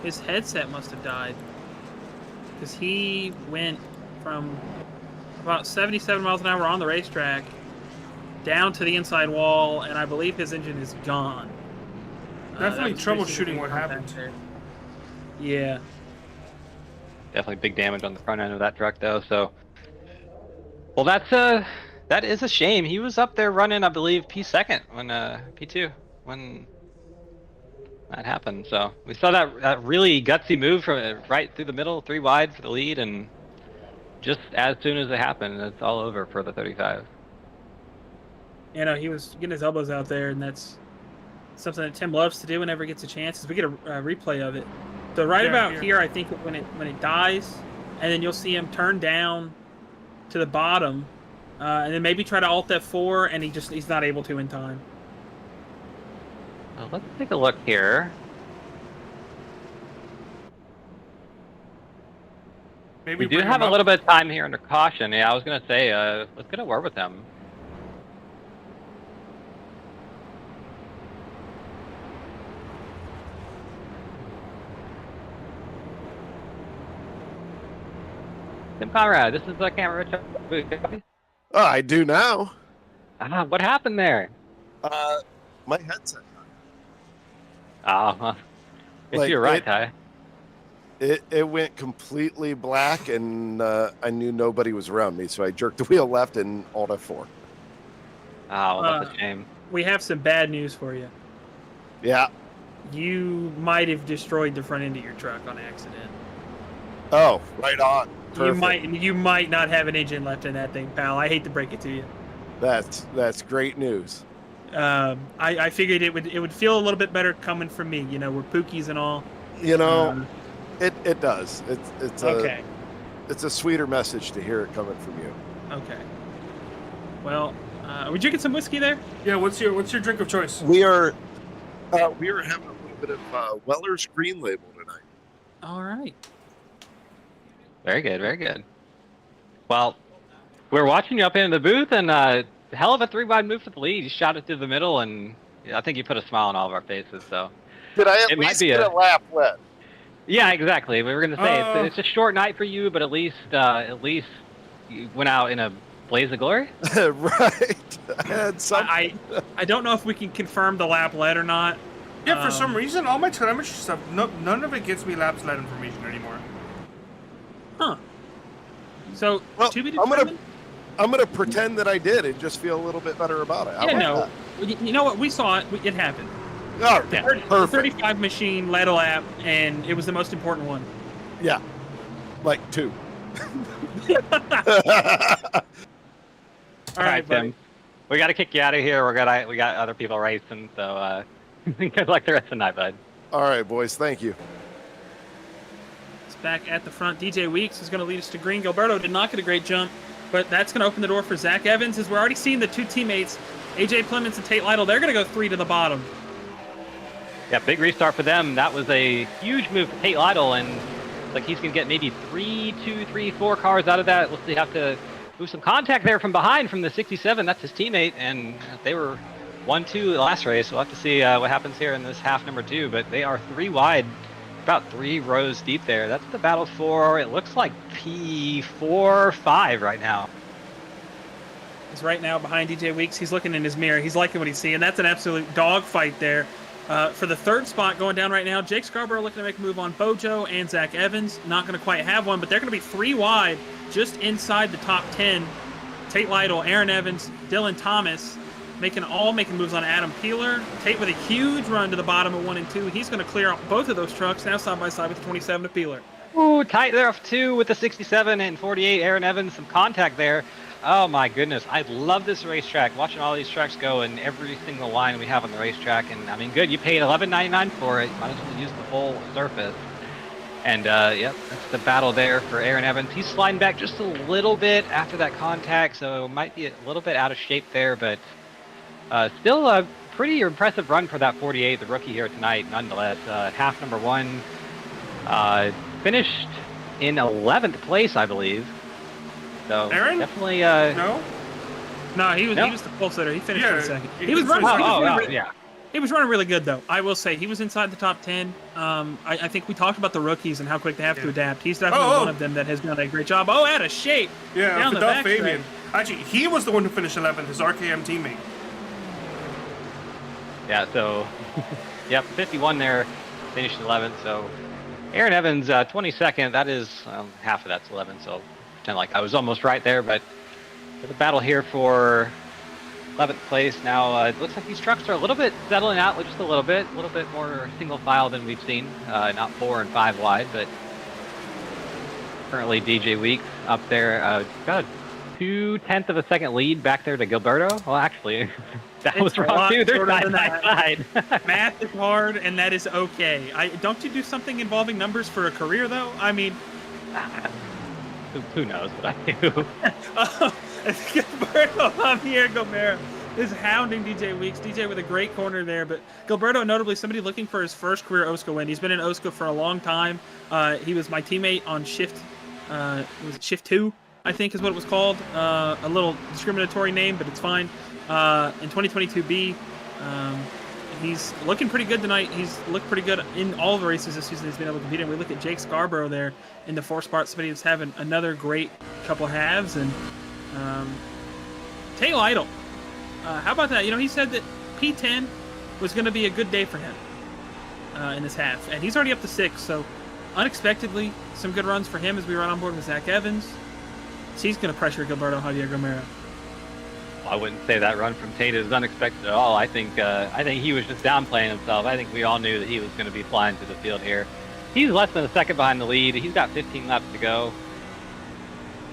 his headset must have died. Because he went from about 77 miles an hour on the racetrack down to the inside wall, and I believe his engine is gone. Definitely troubleshooting what happened. Yeah. Definitely big damage on the front end of that truck, though. So, well, that is a shame. He was up there running, I believe, P2 when P2 when that happened. So we saw that really gutsy move from right through the middle, 3 wide for the lead, and just as soon as it happened, it's all over for the 35. You know, he was getting his elbows out there, and that's something that Tim loves to do whenever he gets a chance. Is we get a replay of it. So about here, I think when it dies, and then you'll see him turn down to the bottom, and then maybe try to Alt F4, and he's not able to in time. Well, let's take a look here. Maybe we do have a little bit of time here under caution. Yeah, I was gonna say, let's get a word with them. Tim Conrad, this is the camera. Oh, I do now. What happened there? My headset. Oh, guess you're right, Ty. It went completely black, and I knew nobody was around me, so I jerked the wheel left and Alt F4. Oh, that's a shame. We have some bad news for you. Yeah. You might have destroyed the front end of your truck on accident. Oh, right on. Perfect. You might not have an engine left in that thing, pal. I hate to break it to you. That's great news. I figured it would feel a little bit better coming from me. You know, we're Pookies and all. You know, it does. It's okay. It's a sweeter message to hear it coming from you. Okay. Well, we drinking some whiskey there? Yeah. What's your drink of choice? We are having a little bit of Weller's Green Label tonight. All right. Very good, very good. Well, we're watching you up in the booth, and hell of a 3-wide move for the lead. You shot it through the middle, and I think you put a smile on all of our faces. So did I at least get a lap wet? Yeah, exactly. We were going to say it's a short night for you, but at least you went out in a blaze of glory. Right. I don't know if we can confirm the lap lead or not. Yeah, for some reason, all my telemetry stuff, none of it gets me laps lead information anymore. Huh. So, well, to be determined? I'm gonna pretend that I did and just feel a little bit better about it. Yeah, no. You know what? We saw it. It happened. Oh, yeah, perfect. The 35 machine led a lap, and it was the most important one. Yeah. Like 2. All right, buddy. Tim. We got to kick you out of here. We got other people racing, so good luck the rest of the night, bud. All right, boys. Thank you. Back at the front, DJ Weeks is going to lead us to green. Gilberto did not get a great jump, but that's going to open the door for Zach Evans, as we're already seeing the 2 teammates, AJ Clements and Tate Lytle. They're going to go 3 to the bottom. Yeah, big restart for them. That was a huge move for Tate Lytle, and like he's going to get maybe 4 cars out of that. We'll see, have to move some contact there from behind from the 67. That's his teammate, and they were 1-2 last race. We'll have to see what happens here in this half number 2, but they are 3 wide. About 3 rows deep there. That's the battle for, it looks like P4-5 right now. He's right now behind DJ Weeks. He's looking in his mirror. He's liking what he's seeing. That's an absolute dogfight there. For the 3rd spot going down right now, Jake Scarborough looking to make a move on Bojo and Zach Evans. Not going to quite have one, but they're going to be 3 wide just inside the top 10. Tate Lytle, Aaron Evans, Dylan Thomas making moves on Adam Peeler. Tate with a huge run to the bottom of 1 and 2. He's going to clear out both of those trucks now side by side with the 27 of Peeler. Ooh, tight there off 2 with the 67 and 48. Aaron Evans, some contact there. Oh my goodness, I love this racetrack. Watching all these trucks go in every single line we have on the racetrack, and I mean, good. You paid $11.99 for it. Might as well use the whole surface. And yep, that's the battle there for Aaron Evans. He's sliding back just a little bit after that contact, so might be a little bit out of shape there, but still a pretty impressive run for that 48, the rookie here tonight, nonetheless. Half number 1, finished in 11th place, I believe. So Aaron? Definitely. No, he was the pole sitter. He finished in 2nd. He was running. He was running really good, though. I will say he was inside the top 10. I think we talked about the rookies and how quick they have to adapt. He's definitely one of them that has done a great job. Oh, out of shape. Yeah, down the Fidel back Fabian. stretch. Actually, he was the one who finished 11th, his RKM teammate. Yeah, so, yep, 51 there, finished 11th. So, Aaron Evans, 22nd. That is half of that's 11. So, pretend like I was almost right there. But the battle here for 11th place. Now, it looks like these trucks are a little bit settling out, just a little bit more single file than we've seen. Not 4 and 5 wide, but currently DJ Weeks up there. Got a 0.2 of a second lead back there to Gilberto. Well, actually, that was wrong too. They're side by side. Math is hard, and that is okay. Don't you do something involving numbers for a career, though? I mean, who knows what I do? Gilberto Javier Gomera is hounding DJ Weeks. DJ with a great corner there, but Gilberto, notably somebody looking for his first career OSCA win. He's been in OSCA for a long time. He was my teammate on shift. Was it shift 2? I think is what it was called. A little discriminatory name, but it's fine. In 2022B, he's looking pretty good tonight. He's looked pretty good in all the races this season he's been able to compete in. We look at Jake Scarborough there in the 4 spot, somebody that's having another great couple halves. And Tay Lytle, how about that? You know, he said that P10 was going to be a good day for him in this half, and he's already up to 6. So unexpectedly, some good runs for him as we run on board with Zach Evans. So he's going to pressure Gilberto Javier Gomera. I wouldn't say that run from Tate is unexpected at all. I think he was just downplaying himself. I think we all knew that he was going to be flying through the field here. He's less than a second behind the lead. He's got 15 laps to go.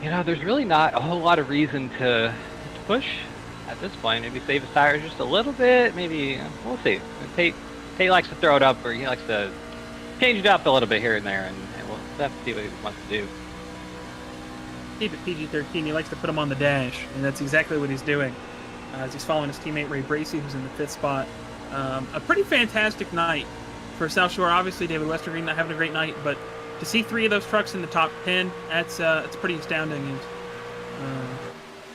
You know, there's really not a whole lot of reason to push at this point. Maybe save his tires just a little bit. Maybe we'll see. Tate likes to throw it up, or he likes to change it up a little bit here and there, and we'll have to see what he wants to do. Keep it PG-13. He likes to put him on the dash, and that's exactly what he's doing as he's following his teammate Ray Bracey, who's in the 5th spot. A pretty fantastic night for South Shore. Obviously, David Westergreen not having a great night, but to see 3 of those trucks in the top 10, that's pretty astounding. And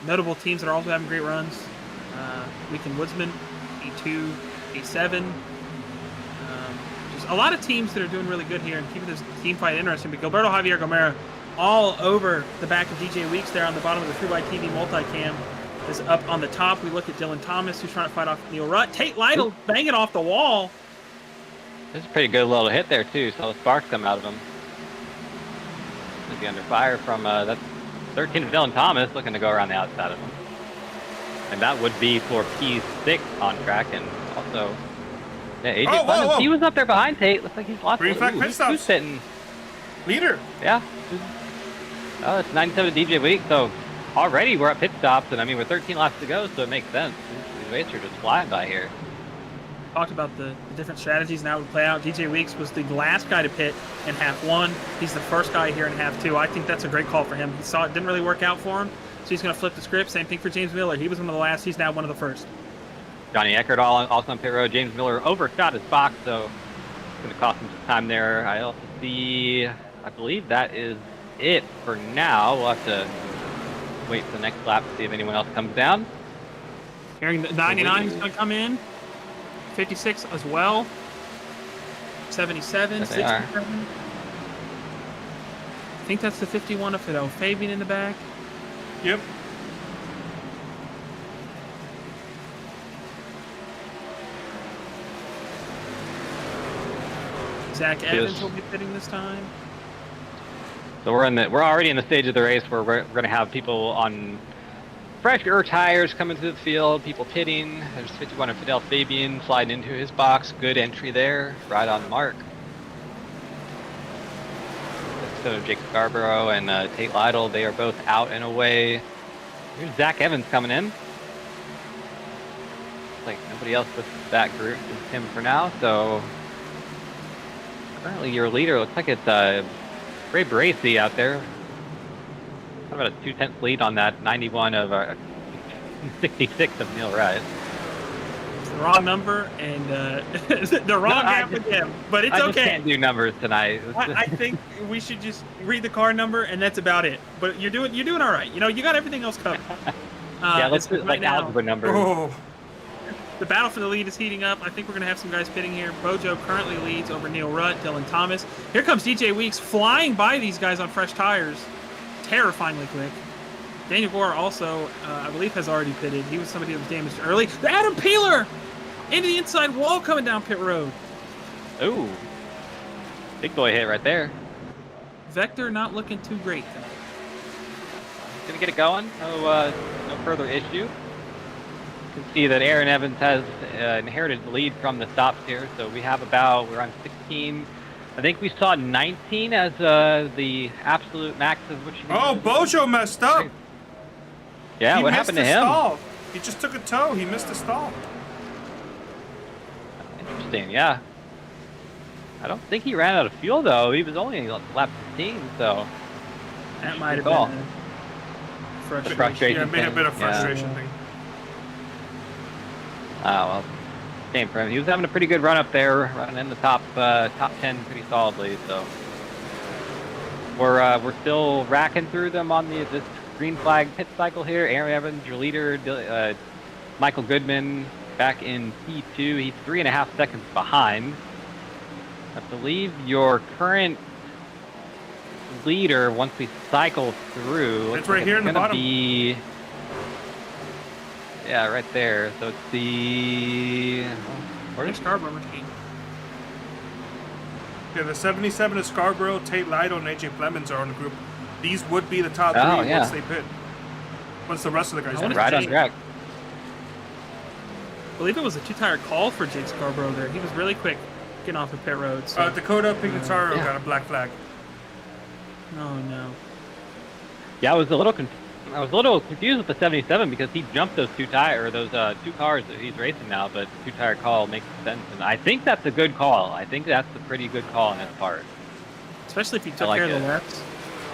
notable teams that are also having great runs. Weekend Woodsmen, E2, E7. Just a lot of teams that are doing really good here and keeping this team fight interesting. But Gilberto Javier Gomera all over the back of DJ Weeks there on the bottom of the 3Y TV multicam is up on the top. We look at Dylan Thomas, who's trying to fight off Neil Rutt. Tate Lytle banging off the wall. This is a pretty good little hit there, too. Saw the sparks come out of him. He'll be under fire from that's 13 of Dylan Thomas looking to go around the outside of him. And that would be for P6 on track. And also, yeah, AJ Clemens, he was up there behind Tate. Looks like he's lost. Who's sitting? Leader. Yeah. Oh, it's 97 to DJ Week, so already we're at pit stops, and I mean, we're 13 laps to go, so it makes sense. These races are just flying by here. Talked about the different strategies and how it would play out. DJ Weeks was the last guy to pit in half 1. He's the first guy here in half 2. I think that's a great call for him. He saw it didn't really work out for him, so he's going to flip the script. Same thing for James Miller. He was one of the last. He's now one of the first. Johnny Eckert also on pit road. James Miller overshot his box, so it's going to cost him some time there. I also see, I believe that is it for now. We'll have to wait for the next lap to see if anyone else comes down. Hearing the 99 is going to come in. 56 as well. 77, 67. I think that's the 51 of Fidel Fabian in the back. Yep. Zach Evans will be pitting this time. So we're already in the stage of the race where we're going to have people on fresher tires coming to the field, people pitting. There's 51 of Fidel Fabian sliding into his box. Good entry there, right on the mark. So Jake Scarborough and Tate Lytle, they are both out and away. Here's Zach Evans coming in. Looks like nobody else with that group is him for now. So currently your leader looks like it's Ray Bracey out there. About a 2/10 lead on that 91 of 66 of Neil Rutt. It's the wrong number and the wrong gap with him, but it's okay. I just can't do numbers tonight. I think we should just read the car number and that's about it. But you're doing all right. You know, you got everything else covered. Yeah, let's do like algebra numbers. Oh. The battle for the lead is heating up. I think we're going to have some guys pitting here. Bojo currently leads over Neil Rutt, Dylan Thomas. Here comes DJ Weeks flying by these guys on fresh tires. Terrifyingly quick. Daniel Gore also, I believe, has already pitted. He was somebody that was damaged early. Adam Peeler into the inside wall coming down pit road. Ooh. Big boy hit right there. Vector not looking too great tonight. Gonna get it going. No further issue. You can see that Aaron Evans has inherited the lead from the stops here. So we're on 16. I think we saw 19 as the absolute max of what you need. Oh, Bojo messed up. Yeah, what happened to him? Stall. He just took a toe. He missed a stall. Interesting, yeah. I don't think he ran out of fuel though. He was only lap 15, so that might have been a frustration. Yeah, it may have been a frustration thing. Oh well, shame for him. He was having a pretty good run up there, running in the top 10 pretty solidly. So we're still racking through them on this green flag pit cycle here. Aaron Evans, your leader, Michael Goodman back in P2. He's 3.5 seconds behind. I believe your current leader, once we cycle through, it's right here in the bottom. Yeah, right there. So it's the where's Scarborough machine? Yeah, the 77 is Scarborough, Tate Lytle, and AJ Clemens are on the group. These would be the top 3 once they pit. Once the rest of the guys right on track. I believe it was a 2-tire call for Jake Scarborough there. He was really quick getting off of pit road. So. Dakota Pignataro got a black flag. Oh no. Yeah, I was a little confused with the 77 because he jumped those two cars that he's racing now, but 2-tire call makes sense, and I think that's a good call. I think that's a pretty good call on his part. Especially if he took care of the lefts.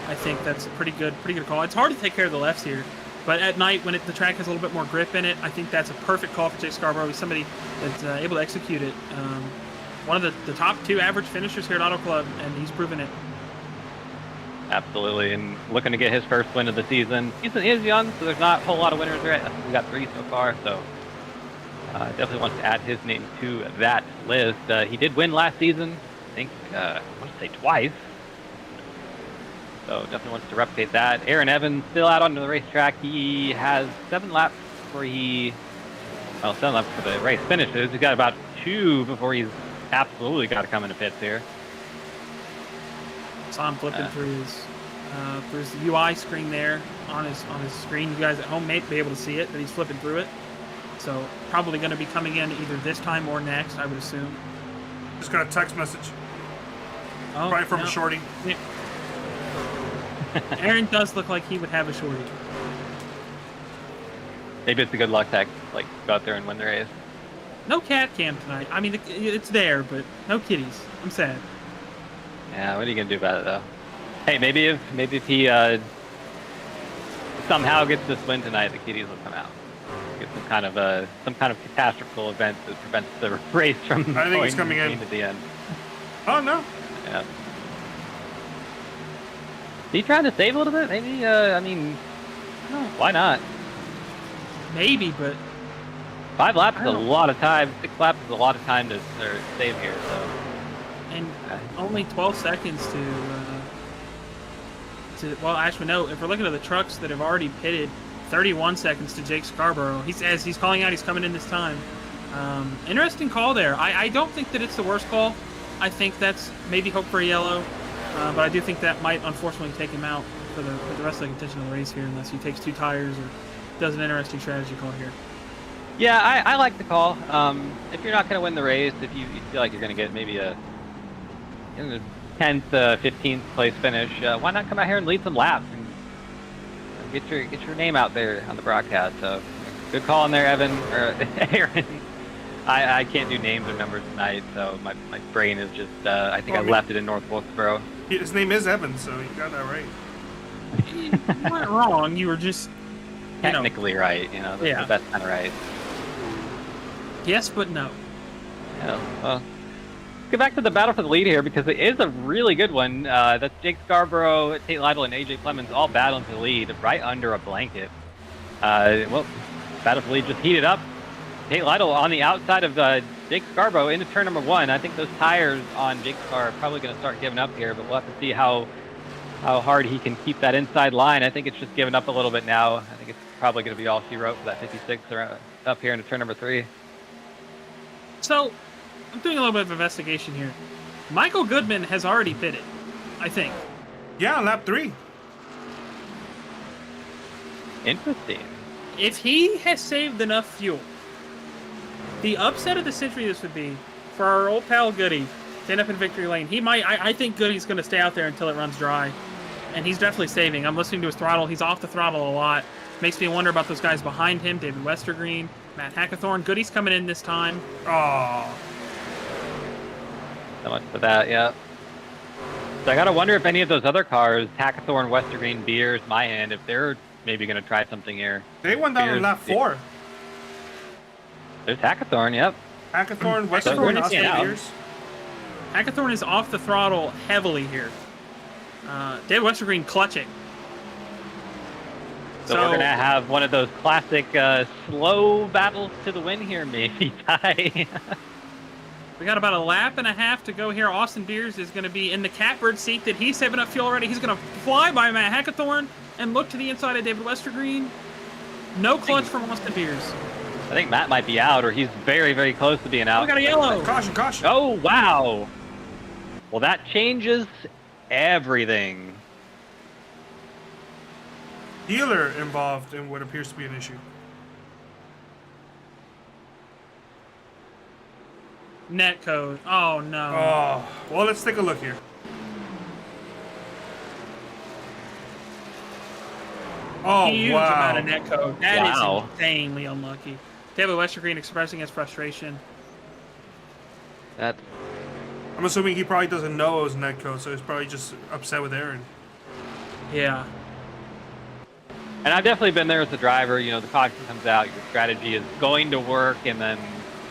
I think that's a pretty good call. It's hard to take care of the lefts here, but at night when the track has a little bit more grip in it, I think that's a perfect call for Jake Scarborough. He's somebody that's able to execute it. One of the top 2 average finishers here at Auto Club, and he's proven it. Absolutely, and looking to get his first win of the season. Season is young, so there's not a whole lot of winners yet. We got 3 so far, so definitely wants to add his name to that list. He did win last season, I think, I want to say twice. So definitely wants to replicate that. Aaron Evans still out onto the racetrack. He has 7 laps before 7 laps before the race finishes. He's got about 2 before he's absolutely got to come into pits here. Saw him flipping through his UI screen there on his screen. You guys at home may be able to see it, but he's flipping through it. So probably going to be coming in either this time or next, I would assume. Just got a text message. Oh, probably from a shorty. Yeah. Aaron does look like he would have a shorty. Maybe it's a good luck tag, like go out there and win the race. No cat cam tonight. I mean, it's there, but no kitties. I'm sad. Yeah, what are you gonna do about it though? Hey, maybe if he somehow gets this win tonight, the kitties will come out. Get some kind of catastrophical event that prevents the race from coming in to the end. Oh no. Yeah. Is he trying to save a little bit? Maybe. I mean, why not? Maybe, but 5 laps is a lot of time. 6 laps is a lot of time to save here. So. And only 12 seconds well, actually, no. If we're looking at the trucks that have already pitted, 31 seconds to Jake Scarborough. As he's calling out, he's coming in this time. Interesting call there. I don't think that it's the worst call. I think that's maybe hope for a yellow, but I do think that might unfortunately take him out for the rest of the contention of the race here, unless he takes 2 tires or does an interesting strategy call here. Yeah, I like the call. If you're not going to win the race, if you feel like you're going to get maybe a 10th, 15th place finish, why not come out here and lead some laps and get your name out there on the broadcast? So good call in there, Aaron. I can't do names or numbers tonight, so my brain is just I think I left it in North Wilkesboro. His name is Evans, so you got that right. You weren't wrong. You were just technically right. That's kind of right. Yes, but no. Yeah. Well, let's get back to the battle for the lead here because it is a really good one. That's Jake Scarborough, Tate Lytle, and AJ Clemens all battling for the lead right under a blanket. Battle for the lead just heated up. Tate Lytle on the outside of Jake Scarborough into turn number 1. I think those tires on Jake's car are probably going to start giving up here, but we'll have to see how hard he can keep that inside line. I think it's just giving up a little bit now. I think it's probably going to be all she wrote for that 56 up here into turn number 3. So, I'm doing a little bit of investigation here. Michael Goodman has already pitted, I think. Yeah, on lap 3. Interesting. If he has saved enough fuel, the upset of the century this would be for our old pal Goody to end up in victory lane. He might. I think Goody's going to stay out there until it runs dry, and he's definitely saving. I'm listening to his throttle. He's off the throttle a lot. Makes me wonder about those guys behind him: David Westergreen, Matt Hackathorn. Goody's coming in this time. Oh. So much for that, yeah. So I gotta wonder if any of those other cars, Hackathorn, Westergreen, Beers, Mayan, if they're maybe gonna try something here. They went down on lap 4. There's Hackathorn, yep. Hackathorn, Westergreen, Austin Beers. Hackathorn is off the throttle heavily here. David Westergreen clutching. So we're gonna have one of those classic slow battles to the win here, maybe. Ty. We got about a lap and a half to go here. Austin Beers is going to be in the catbird seat that he's saving up fuel already. He's going to fly by Matt Hackathorn and look to the inside of David Westergreen. No clutch from Austin Beers. I think Matt might be out, or he's very, very close to being out. We got a yellow. Caution, caution. Oh, wow. Well, that changes everything. Dealer involved in what appears to be an issue. Net code. Oh, no. Oh, well, let's take a look here. Oh, Huge wow. amount of net code. That Wow. is insanely unlucky. David Westergreen expressing his frustration. That's I'm assuming he probably doesn't know it was netcode, so he's probably just upset with Aaron. Yeah. And I've definitely been there as a driver. You know, the caution comes out, your strategy is going to work, and then,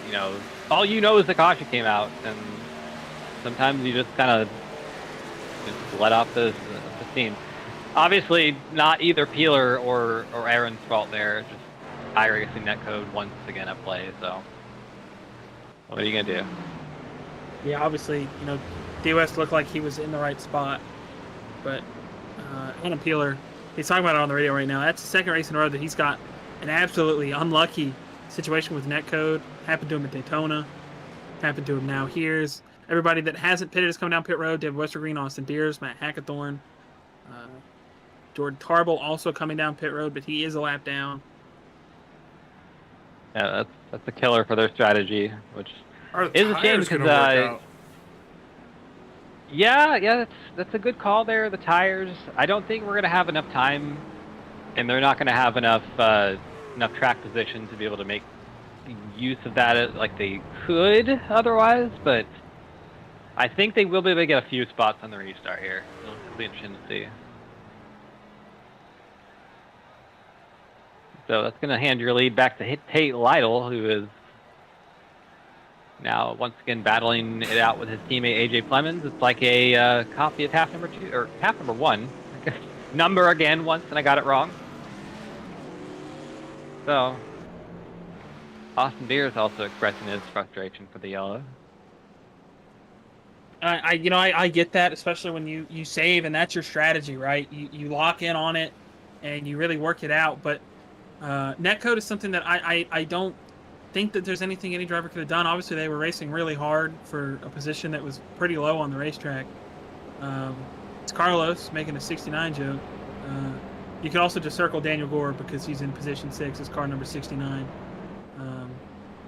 you know, all you know is the caution came out, and sometimes you just kind of just let off the steam. Obviously, not either Peeler or Aaron's fault there. Just tire racing netcode once again at play. So, what are you gonna do? Yeah, obviously, you know, D-West looked like he was in the right spot, but Adam Peeler, he's talking about it on the radio right now. That's the second race in a row that he's got an absolutely unlucky situation with netcode. Happened to him at Daytona. Happened to him now. Here's everybody that hasn't pitted is coming down pit road. David Westergreen, Austin Beers, Matt Hackathorn. Jordan Tarble also coming down pit road, but he is a lap down. Yeah, that's a killer for their strategy, which Are the is a shame tires gonna because work out? yeah, that's a good call there. The tires. I don't think we're gonna have enough time, and they're not gonna have enough track position to be able to make use of that like they could otherwise. But I think they will be able to get a few spots on the restart here. It'll be interesting to see. So that's going to hand your lead back to Tate Lytle, who is now once again battling it out with his teammate AJ Plemons. It's like a copy of half number 2 or half number 1. Number again once, and I got it wrong. So Austin Beers also expressing his frustration for the yellow. I get that, especially when you save and that's your strategy, right? You lock in on it and you really work it out, but netcode is something that I don't think that there's anything any driver could have done. Obviously, they were racing really hard for a position that was pretty low on the racetrack. It's Carlos making a 69 joke. You could also just circle Daniel Gore because he's in position 6 as car number 69.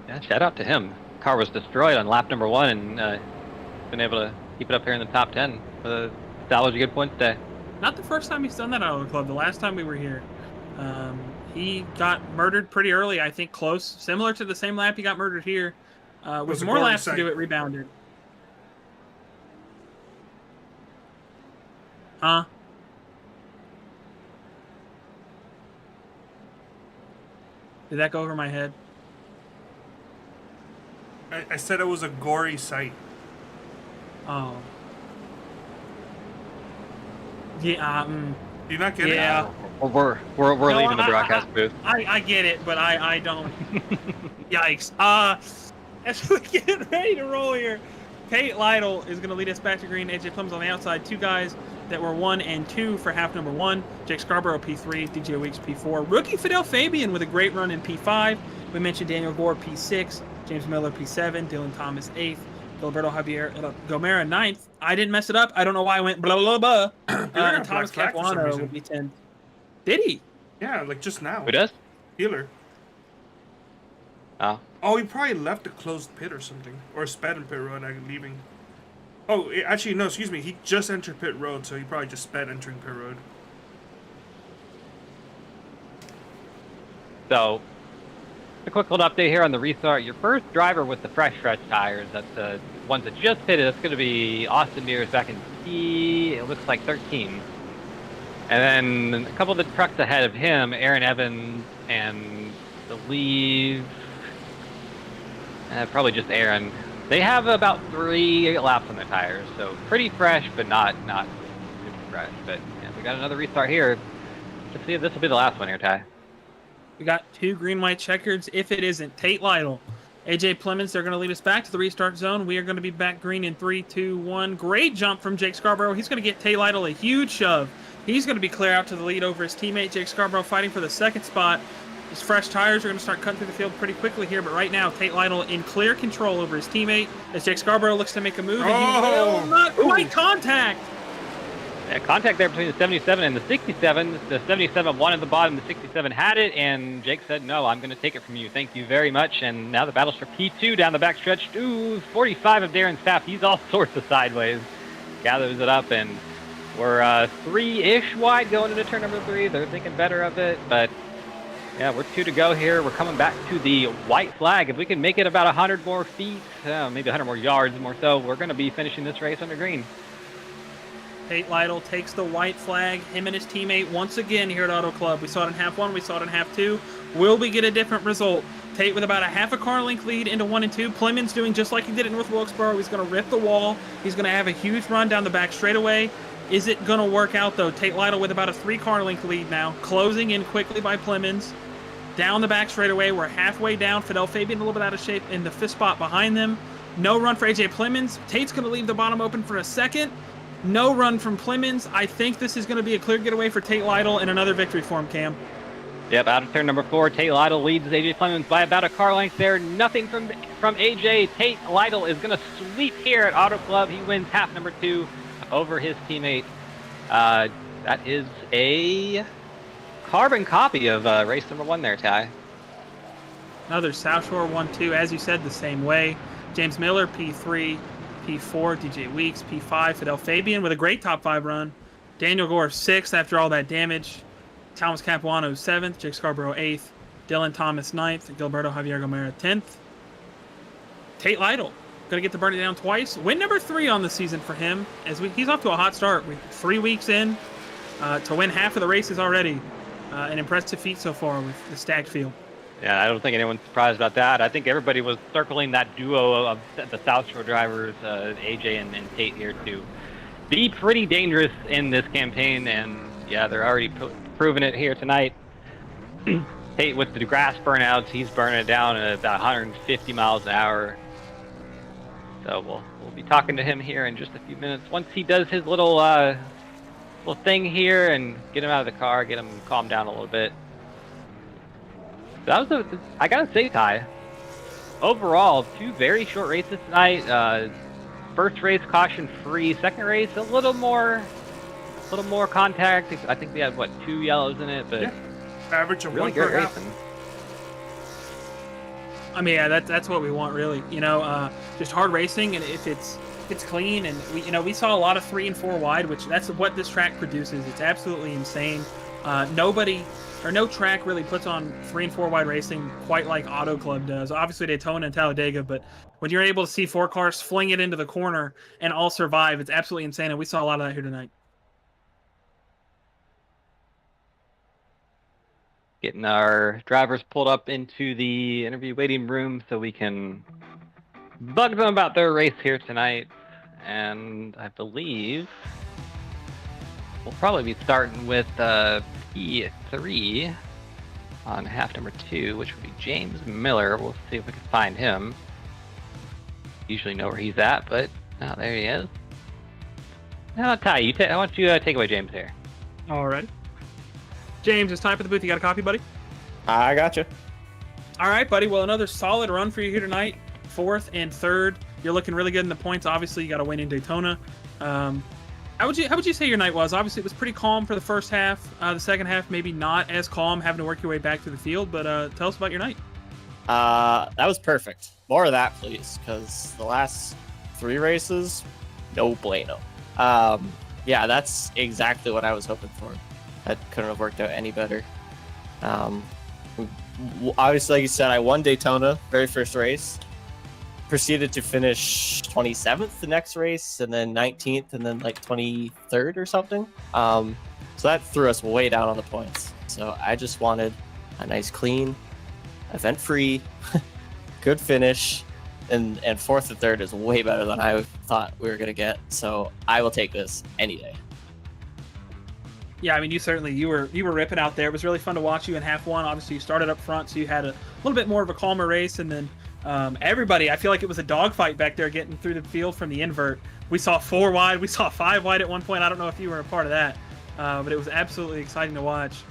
Yeah, shout out to him. Car was destroyed on lap number 1 and been able to keep it up here in the top 10 for the salvage a good points day. Not the first time he's done that out of the club. The last time we were here, he got murdered pretty early, I think close, similar to the same lap he got murdered here. With more laps to do it, rebounded. Huh? Did that go over my head? I said it was a gory sight. Oh. Yeah. Do you not get it? Yeah. We're No, leaving the broadcast booth. I get it, but I don't. Yikes. As we get ready to roll here, Tate Lytle is going to lead us back to green. AJ Plum's on the outside. Two guys that were 1 and 2 for half number 1. Jake Scarborough, P3. DJ Weeks, P4. Rookie Fidel Fabian with a great run in P5. We mentioned Daniel Gore, P6. James Miller, P7. Dylan Thomas, 8th. Gilberto Javier Gomera, 9th. I didn't mess it up. I don't know why I went blah, blah, blah. Thomas Capuano will be 10th. Did he? Yeah, like just now. Who does? Healer. Oh. Oh, he probably left a closed pit or something. Or sped in pit road, leaving. Oh, actually, no, excuse me. He just entered pit road, so he probably just sped entering pit road. So, a quick little update here on the restart. Your first driver with the fresh stretch tires, that's the ones that just pitted, that's going to be Austin Mears back in P, it looks like 13. And then a couple of the trucks ahead of him, Aaron Evans and I believe probably just Aaron. They have about 3 laps on their tires, so pretty fresh, but not super fresh. But yeah, we got another restart here. Let's see if this will be the last one here, Ty. We got 2 green-white checkers. If it isn't, Tate Lytle, AJ Plemons, they're going to lead us back to the restart zone. We are going to be back green in 3, 2, 1. Great jump from Jake Scarborough. He's going to get Tate Lytle a huge shove. He's going to be clear out to the lead over his teammate, Jake Scarborough, fighting for the second spot. His fresh tires are going to start cutting through the field pretty quickly here, but right now, Tate Lytle in clear control over his teammate as Jake Scarborough looks to make a move, and he will not quite contact. Yeah, contact there between the 77 and the 67. The 77 won at the bottom, the 67 had it, and Jake said, no, I'm going to take it from you. Thank you very much. And now the battle's for P2 down the backstretch. Ooh, 45 of Darren Staff. He's all sorts of sideways. Gathers it up, and we're 3-ish wide going into turn number 3. They're thinking better of it, but yeah, we're 2 to go here. We're coming back to the white flag. If we can make it about 100 more feet, maybe 100 more yards more so, we're going to be finishing this race under green. Tate Lytle takes the white flag. Him and his teammate once again here at Auto Club. We saw it in half 1. We saw it in half 2. Will we get a different result? Tate with about a half a car length lead into 1 and 2. Plemons doing just like he did at North Wilkesboro. He's going to rip the wall. He's going to have a huge run down the back straightaway. Is it going to work out, though? Tate Lytle with about a 3 car length lead now. Closing in quickly by Plemons. Down the back straightaway. We're halfway down. Fidel Fabian a little bit out of shape in the 5th spot behind them. No run for AJ Plemons. Tate's going to leave the bottom open for a second. No run from Plemons. I think this is going to be a clear getaway for Tate Lytle and another victory for him, Cam. Yep, out of turn number 4, Tate Lytle leads AJ Plemons by about a car length there. Nothing from AJ. Tate Lytle is going to sweep here at Auto Club. He wins half number 2 over his teammate. That is a carbon copy of race number 1 there, Ty. Another South Shore 1-2, as you said, the same way. James Miller, P3. P4, DJ Weeks, P5, Fidel Fabian with a great top 5 run. Daniel Gore, 6th after all that damage. Thomas Capuano, 7th. Jake Scarborough, 8th. Dylan Thomas, 9th. Gilberto Javier Gomera, 10th. Tate Lytle, going to get to burn it down twice. Win number 3 on the season for him. He's off to a hot start. We're 3 weeks in to win half of the races already. An impressive feat so far with the stacked field. Yeah, I don't think anyone's surprised about that. I think everybody was circling that duo of the South Shore drivers, AJ and Tate here, to be pretty dangerous in this campaign. And yeah, they're already proving it here tonight. Tate with the grass burnouts, he's burning it down at about 150 miles an hour. So we'll be talking to him here in just a few minutes. Once he does his little thing here and get him out of the car, get him calmed down a little bit. That was I gotta say, Ty, overall, 2 very short races tonight. First race caution free, second race a little more contact. I think we had 2 yellows in it, but yeah. Average of really 1 per good half. racing. I mean, yeah, that's what we want, really. Just hard racing, and if it's clean, and we saw a lot of 3 and 4 wide, which that's what this track produces. It's absolutely insane. No track really puts on 3 and 4 wide racing quite like Auto Club does. Obviously Daytona and Talladega, but when you're able to see 4 cars fling it into the corner and all survive, it's absolutely insane, and we saw a lot of that here tonight. Getting our drivers pulled up into the interview waiting room so we can bug them about their race here tonight. And I believe We'll probably be starting with P3 on half number 2, which would be James Miller. We'll see if we can find him. Usually know where he's at, but there he is. Now, Ty, I want you to take away James here. All right. James, it's time for the booth. You got a copy, buddy? I gotcha. All right, buddy. Well, another solid run for you here tonight. 4th and 3rd. You're looking really good in the points. Obviously, you got a win in Daytona. How would you say your night was? Obviously, it was pretty calm for the first half. The second half, maybe not as calm, having to work your way back to the field. But tell us about your night. That was perfect. More of that, please, because the last 3 races, no bueno. Yeah, that's exactly what I was hoping for. That couldn't have worked out any better. Obviously, like you said, I won Daytona, very first race. Proceeded to finish 27th the next race, and then 19th, and then like 23rd or something. So that threw us way down on the points. So I just wanted a nice, clean, event-free, good finish, and 4th and 3rd is way better than I thought we were gonna get. So I will take this any day. Yeah, I mean, you were ripping out there. It was really fun to watch you in half 1. Obviously, you started up front, so you had a little bit more of a calmer race, and then everybody, I feel like it was a dogfight back there getting through the field from the invert. We saw 4 wide, we saw 5 wide at one point. I don't know if you were a part of that, but it was absolutely exciting to watch.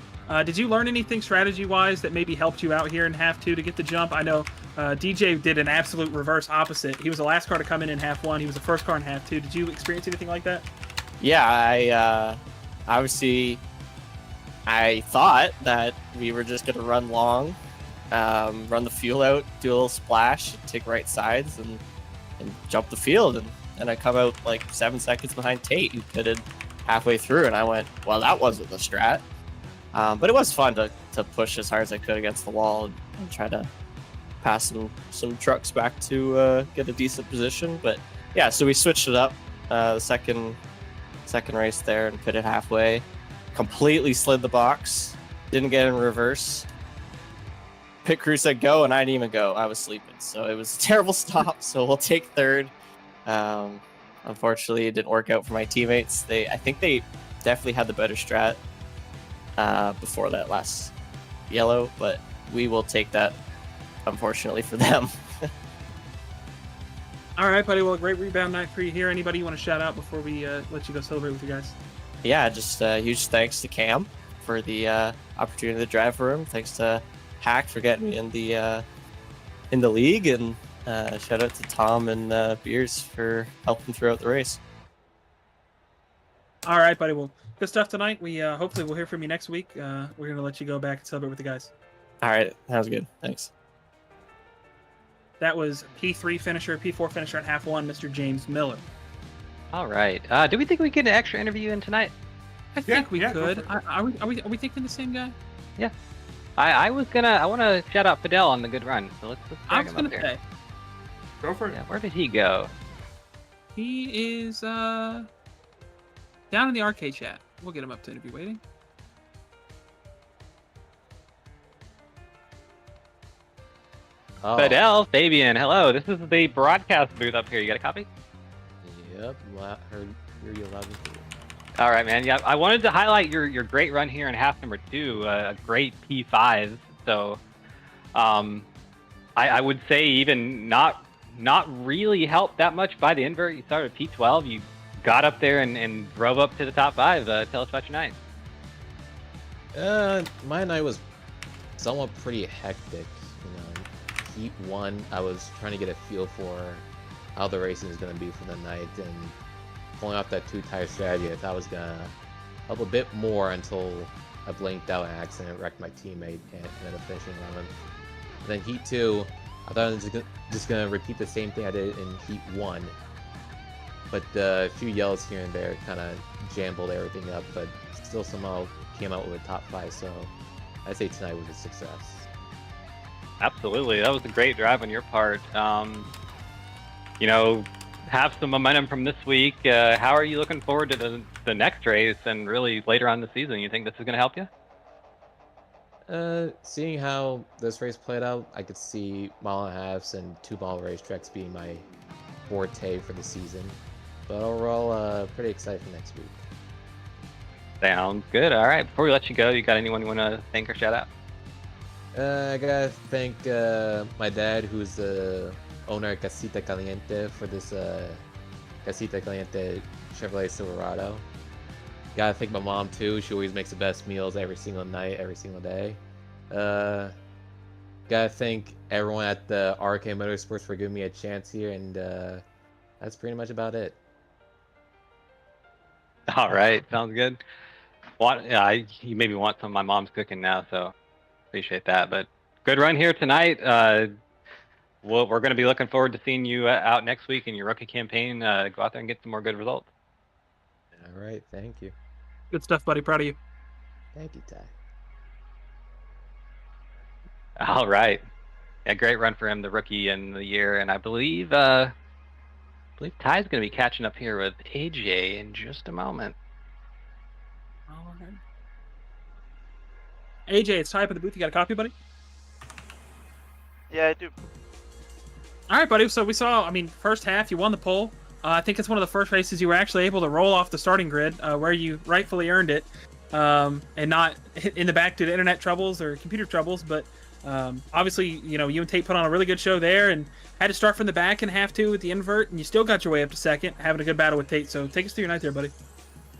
Did you learn anything strategy-wise that maybe helped you out here in half 2 to get the jump? I know DJ did an absolute reverse opposite. He was the last car to come in half 1. He was the first car in half 2. Did you experience anything like that? Yeah, obviously, I thought that we were just going to run long, run the fuel out, do a little splash, take right sides, and jump the field. And I come out like 7 seconds behind Tate, who pitted halfway through, and I went, well, that wasn't the strat. But it was fun to push as hard as I could against the wall and try to pass some trucks back to get a decent position. But yeah, so we switched it up the second race there and pitted halfway. Completely slid the box. Didn't get in reverse. Pit crew said go, and I didn't even go. I was sleeping. So it was a terrible stop. So we'll take 3rd. Unfortunately, it didn't work out for my teammates. I think they definitely had the better strat before that last yellow, but we will take that, unfortunately, for them. All right, buddy. Well, a great rebound night for you here. Anybody you want to shout out before we let you go celebrate with you guys? Yeah, just huge thanks to Cam for the opportunity to drive for him. Thanks to Hack for getting me in the league, and shout out to Tom and Beers for helping throughout the race. All right, buddy. Well, good stuff tonight. We hopefully we'll hear from you next week. We're gonna let you go back and celebrate with the guys. All right, sounds good. Thanks. That was P3 finisher, P4 finisher in half 1, Mr. James Miller. All right. Do we think we get an extra interview in tonight? I think we could. Are we thinking the same guy? Yeah. I want to shout out Fidel on the good run. So let's I drag was him gonna up here. say. Go for it. Yeah, where did he go? He is down in the arcade chat. We'll get him up to interview waiting. Oh. Fidel, Fabian, hello. This is the broadcast booth up here. You got a copy? Yep, heard you loud and clear. All right, man. Yeah, I wanted to highlight your great run here in half number 2. A great P5. So, I would say even not really helped that much by the invert. You started P12. You got up there and drove up to the top 5. Tell us about your night. My night was somewhat pretty hectic. Heat 1, I was trying to get a feel for how the racing is going to be for the night, and pulling off that 2-tire strategy, I thought was going to help a bit more until I blinked out and accidentally wrecked my teammate and ended up finishing 11th. And then Heat 2, I thought I was just going to repeat the same thing I did in Heat 1, but a few yells here and there kind of jambled everything up, but still somehow came out with a top 5, so I'd say tonight was a success. Absolutely, that was a great drive on your part. Have some momentum from this week. How are you looking forward to the next race and really later on in the season? You think this is going to help you? Seeing how this race played out, I could see mile and a halves and 2-mile racetracks being my forte for the season. But overall, pretty excited for next week. Sounds good. All right. Before we let you go, you got anyone you want to thank or shout out? I gotta thank my dad, who's the owner of Casita Caliente, for this Casita Caliente Chevrolet Silverado. Gotta thank my mom too. She always makes the best meals every single night, every single day. Gotta thank everyone at the RK Motorsports for giving me a chance here, and that's pretty much about it. All right. Sounds good. You maybe want some of my mom's cooking now, so appreciate that. But good run here tonight. We're going to be looking forward to seeing you out next week in your rookie campaign. Go out there and get some more good results. All right. Thank you. Good stuff, buddy. Proud of you. Thank you, Ty. All right. Yeah, great run for him, the rookie in the year, and I believe Ty's going to be catching up here with AJ in just a moment. All right. AJ, it's Ty up in the booth. You got a copy, buddy? Yeah, I do. All right, buddy. So we saw, first half, you won the pole. I think it's one of the first races you were actually able to roll off the starting grid where you rightfully earned it, and not in the back due to internet troubles or computer troubles. But obviously, you and Tate put on a really good show there and had to start from the back in half two with the invert, and you still got your way up to second, having a good battle with Tate. So take us through your night there, buddy.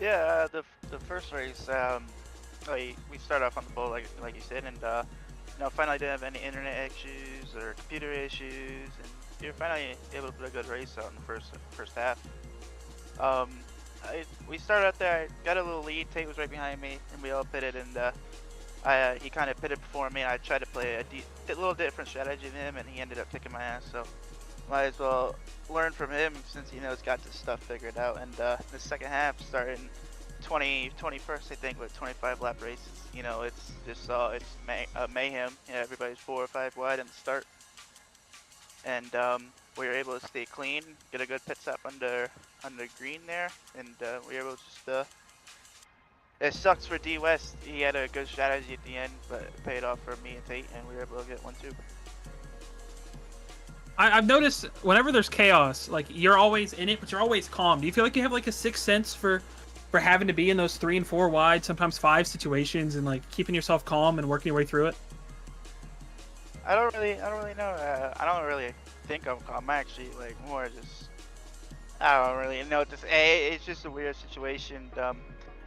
Yeah, the first race, we started off on the pole like you said, and finally didn't have any internet issues or computer issues, and you're finally able to put a good race out in the first half. We started out there, I got a little lead. Tate was right behind me, and we all pitted, and he kind of pitted before me. I tried to play a little different strategy than him, and he ended up kicking my ass. So might as well learn from him since he knows got this stuff figured out. And the second half started in 21st, I think, with 25 lap races. It's just mayhem. Yeah, everybody's 4 or 5 wide in the start, and we were able to stay clean, get a good pit stop under green there, and we were able to just. It sucks for D West. He had a good strategy at the end, but it paid off for me and Tate, and we were able to get 1-2. I've noticed whenever there's chaos, like, you're always in it, but you're always calm. Do you feel like you have like a sixth sense for having to be in those 3 and 4 wide, sometimes 5 situations, and like keeping yourself calm and working your way through it? I don't really know. I don't really think I'm calm. I'm actually like more just. I don't really know what to say. It's just a weird situation. I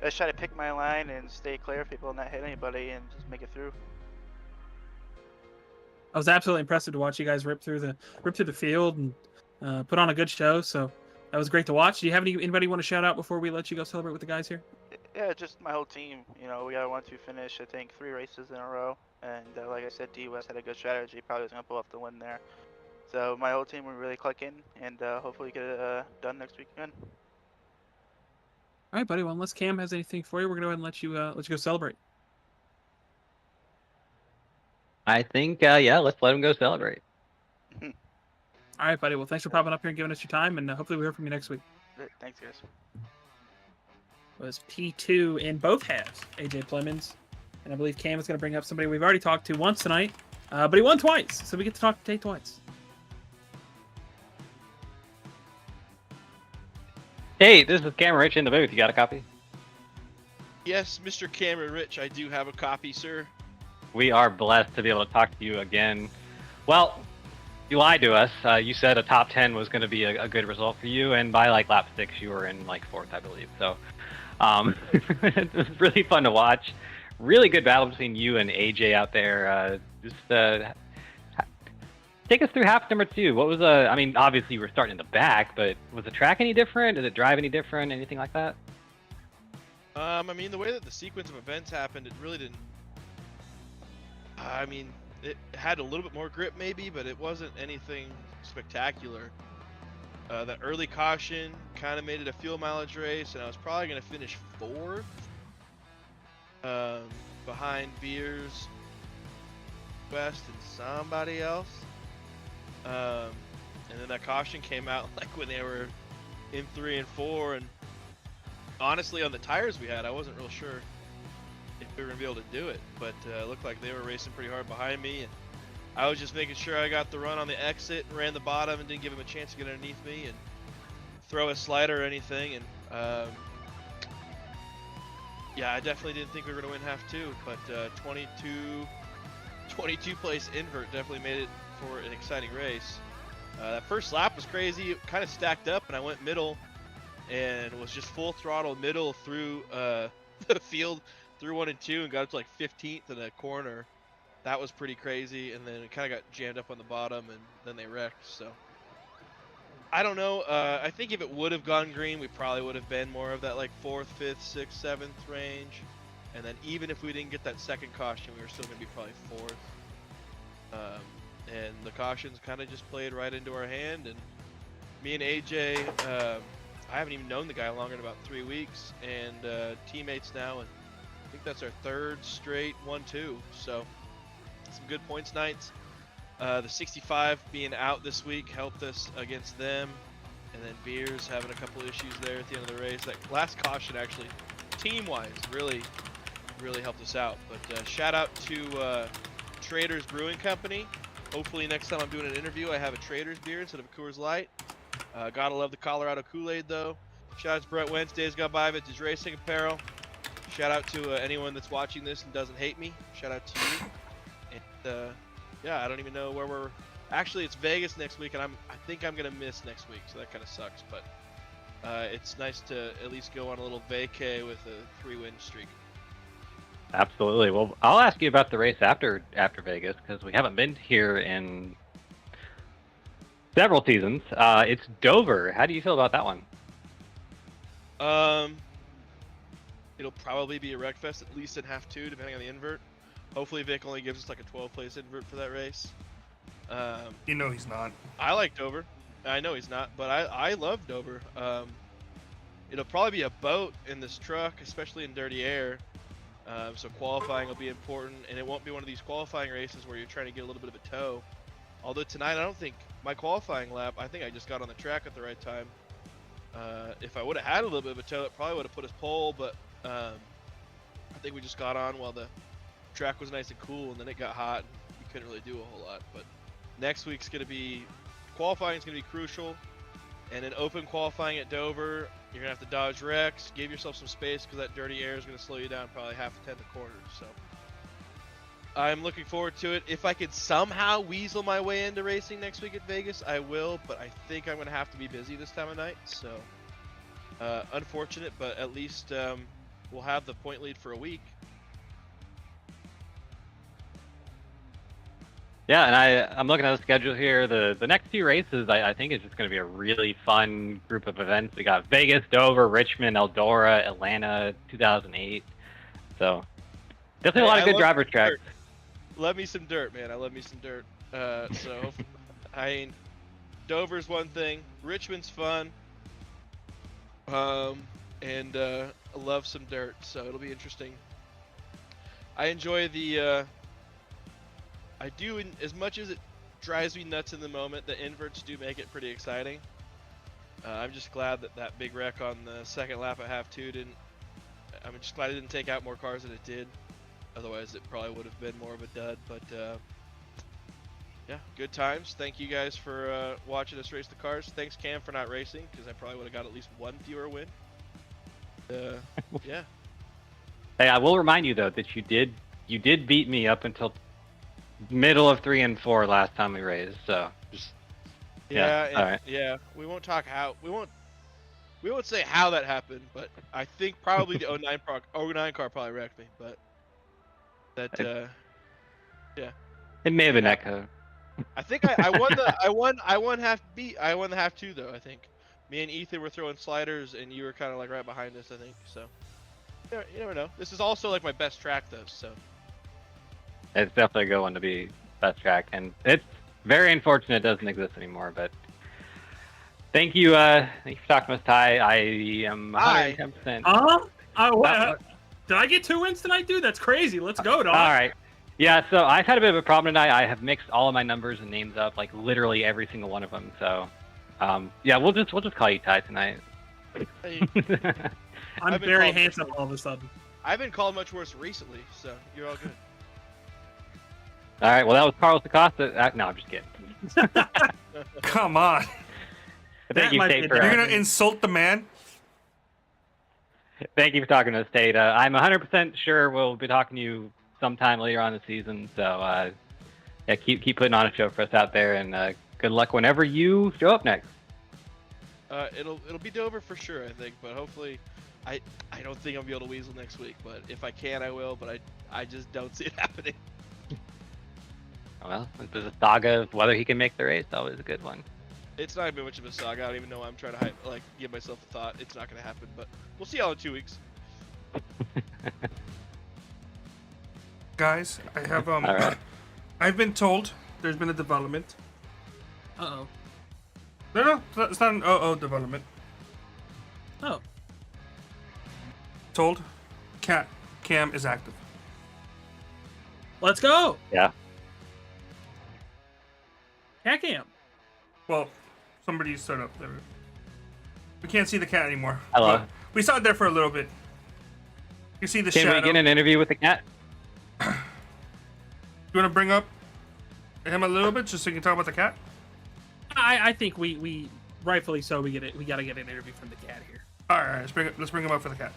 just try to pick my line and stay clear of people and not hit anybody and just make it through. I was absolutely impressive to watch you guys rip through the field and put on a good show. So that was great to watch. Do you have anybody you want to shout out before we let you go celebrate with the guys here? Yeah, just my whole team. We got a 1-2 finish. I think 3 races in a row, and like I said, D West had a good strategy. Probably was gonna pull off the win there. So my whole team will really click in, and hopefully get it done next week again. All right, buddy. Well, unless Cam has anything for you, we're gonna go ahead and let you go celebrate. I think, let's let him go celebrate. All right, buddy. Well, thanks for popping up here and giving us your time, and hopefully we'll hear from you next week. Thanks, guys. It was P2 in both halves, AJ Plemons, and I believe Cam is going to bring up somebody we've already talked to once tonight, but he won twice, so we get to talk to Tate twice. Hey, this is Cameron Rich in the booth. You got a copy? Yes, Mr. Cameron Rich, I do have a copy, sir. We are blessed to be able to talk to you again. Well, you lied to us. You said a top 10 was going to be a good result for you, and by like lap 6, you were in like 4th, I believe. So it was really fun to watch. Really good battle between you and AJ out there. Take us through half number 2. What was obviously you were starting in the back, but was the track any different? Did it drive any different? Anything like that? The way that the sequence of events happened, it really didn't. It had a little bit more grip maybe, but it wasn't anything spectacular. That early caution kind of made it a fuel mileage race, and I was probably going to finish 4th behind Beers, West, and somebody else. And then that caution came out like when they were in 3 and 4, and honestly on the tires we had, I wasn't real sure if we were gonna be able to do it, but it looked like they were racing pretty hard behind me, and I was just making sure I got the run on the exit and ran the bottom and didn't give them a chance to get underneath me and throw a slider or anything. And yeah, I definitely didn't think we were going to win half two, but 22 place invert definitely made it for an exciting race. That first lap was crazy, kind of stacked up, and I went middle and was just full throttle middle through the field through 1 and 2 and got up to like 15th in a corner. That was pretty crazy, and then it kind of got jammed up on the bottom, and then they wrecked. So I don't know. I think if it would have gone green, we probably would have been more of that like 4th, 5th, 6th, 7th range. And then even if we didn't get that second caution, we were still going to be probably 4th. And the cautions kind of just played right into our hand. And me and AJ, I haven't even known the guy longer than about 3 weeks, and teammates now. And I think that's our 3rd straight 1-2. So some good points nights. The 65 being out this week helped us against them, and then Beers having a couple issues there at the end of the race. That last caution actually, team-wise, really helped us out. But shout out to Traders Brewing Company. Hopefully next time I'm doing an interview, I have a Traders beer instead of a Coors Light. Gotta love the Colorado Kool-Aid though. Shout out to Brett Wednesdays Gone By Vintage Racing Apparel. Shout out to anyone that's watching this and doesn't hate me. Shout out to you. And yeah, I don't even know where we're. Actually, it's Vegas next week, and I think I'm gonna miss next week, so that kind of sucks. But it's nice to at least go on a little vacay with a 3-win streak. Absolutely. Well, I'll ask you about the race after Vegas, because we haven't been here in several seasons. It's Dover. How do you feel about that one? It'll probably be a wreck fest, at least in half two, depending on the invert. Hopefully Vic only gives us like a 12-place invert for that race. You know he's not. I like Dover. I know he's not, but I love Dover. It'll probably be a boat in this truck, especially in dirty air. So qualifying will be important, and it won't be one of these qualifying races where you're trying to get a little bit of a tow. Although tonight, I don't think my qualifying lap, I think I just got on the track at the right time. If I would have had a little bit of a tow, it probably would have put us pole, but I think we just got on while the track was nice and cool, and then it got hot, and we couldn't really do a whole lot. But next week's going to be, qualifying is going to be crucial, and in open qualifying at Dover, you're going to have to dodge wrecks, give yourself some space, because that dirty air is going to slow you down probably half a tenth a quarter. So I'm looking forward to it. If I could somehow weasel my way into racing next week at Vegas, I will, but I think I'm going to have to be busy this time of night. So unfortunate, but at least we'll have the point lead for a week. Yeah, and I'm looking at the schedule here. The next few races, I think, is just going to be a really fun group of events. We got Vegas, Dover, Richmond, Eldora, Atlanta, 2008. So definitely a lot of good driver tracks. Love me some dirt, man. I love me some dirt. So I mean, Dover's one thing. Richmond's fun. And I love some dirt, so it'll be interesting. I enjoy the. I do, as much as it drives me nuts in the moment, the inverts do make it pretty exciting. I'm just glad that big wreck on the second lap at half two didn't. I'm just glad it didn't take out more cars than it did. Otherwise, it probably would have been more of a dud. But yeah, good times. Thank you guys for watching us race the cars. Thanks, Cam, for not racing, because I probably would have got at least one viewer win. Yeah. Hey, I will remind you though that you did beat me up until middle of 3 and 4 last time we raced. So just all right. Yeah. We won't talk how we won't say how that happened, but I think probably the 09 car probably wrecked me. But that yeah. It may have been Echo. I think I won the half two though. I think me and Ethan were throwing sliders, and you were kind of like right behind us. I think so. You never know. This is also like my best track though, so. It's definitely a good one to be best track, and it's very unfortunate it doesn't exist anymore. But thank you for talking to us, Ty. I am 110%. Did I get 2 wins tonight, dude? That's crazy. Let's go, dog. All right. Yeah, so I've had a bit of a problem tonight. I have mixed all of my numbers and names up, like literally every single one of them. So, yeah, we'll just call you Ty tonight. I'm very handsome all of a sudden. I've been called much worse recently, so you're all good. All right, well, that was Carlos Acosta. No, I'm just kidding. Come on. Thank you, Tate, for You're going to insult the man? Thank you for talking to us, Tate. I'm 100% sure we'll be talking to you sometime later on in the season. So yeah, keep putting on a show for us out there, and good luck whenever you show up next. It'll be Dover for sure, I think, but hopefully, I don't think I'll be able to weasel next week, but if I can, I will. But I just don't see it happening. Well, there's a saga of whether he can make the race. Always a good one. It's not even much of a saga. I don't even know why I'm trying to give myself a thought. It's not going to happen, but we'll see how in 2 weeks. Guys, I have All right. I've been told there's been a development. Uh-oh. No, it's not an development. Oh. Told, cat cam is active. Let's go. Yeah. Cat cam. Well, somebody set up there. We can't see the cat anymore. Hello. But we saw it there for a little bit. You see the Can shadow. we get an interview with the cat? You want to bring up him a little bit just so you can talk about the cat? I think we rightfully so we got to get an interview from the cat here. All right, let's bring him up for the cat.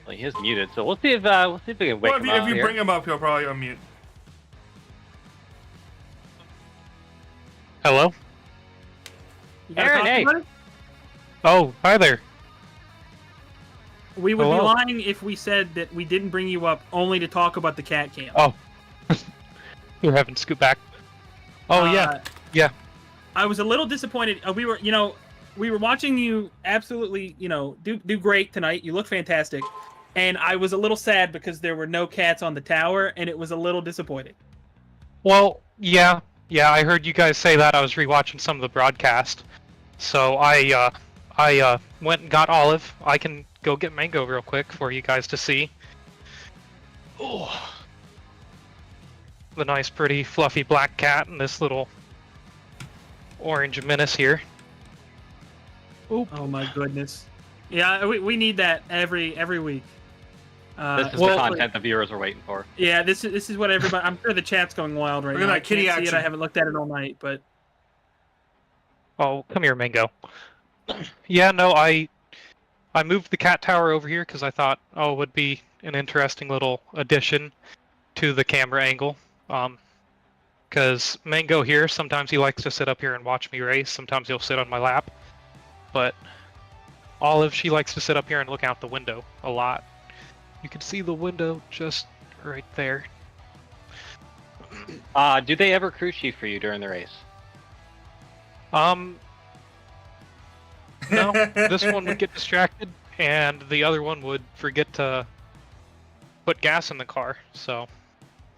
Well, he is muted, so we'll see if we can wake Well, him if up you here. bring him up, he'll probably unmute. Hello? You got a Aaron, coffee, hey. buddy? Oh, hi there. We would be Hello? lying if we said that we didn't bring you up only to talk about the cat cam. Oh. You're having to scoot back. Oh, yeah. Yeah. I was a little disappointed. We were watching you absolutely, do great tonight. You look fantastic. And I was a little sad because there were no cats on the tower, and it was a little disappointing. Well, yeah. Yeah, I heard you guys say that. I was rewatching some of the broadcast. So I went and got Olive. I can go get Mango real quick for you guys to see. Oh. The nice, pretty, fluffy black cat and this little orange menace here. Oop. Oh my goodness. Yeah, we need that every week. This is the content the viewers are waiting for. Yeah, this is what everybody. I'm sure the chat's going wild right Look at now. that kitty I can't see it. action. I haven't looked at it all night, but Oh, come here, Mango. Yeah, no, I moved the cat tower over here because I thought, it would be an interesting little addition to the camera angle. Because Mango here, sometimes he likes to sit up here and watch me race. Sometimes he'll sit on my lap. But Olive, she likes to sit up here and look out the window a lot. You can see the window just right there. Do they ever crew chief for you during the race? No, this one would get distracted, and the other one would forget to put gas in the car, so...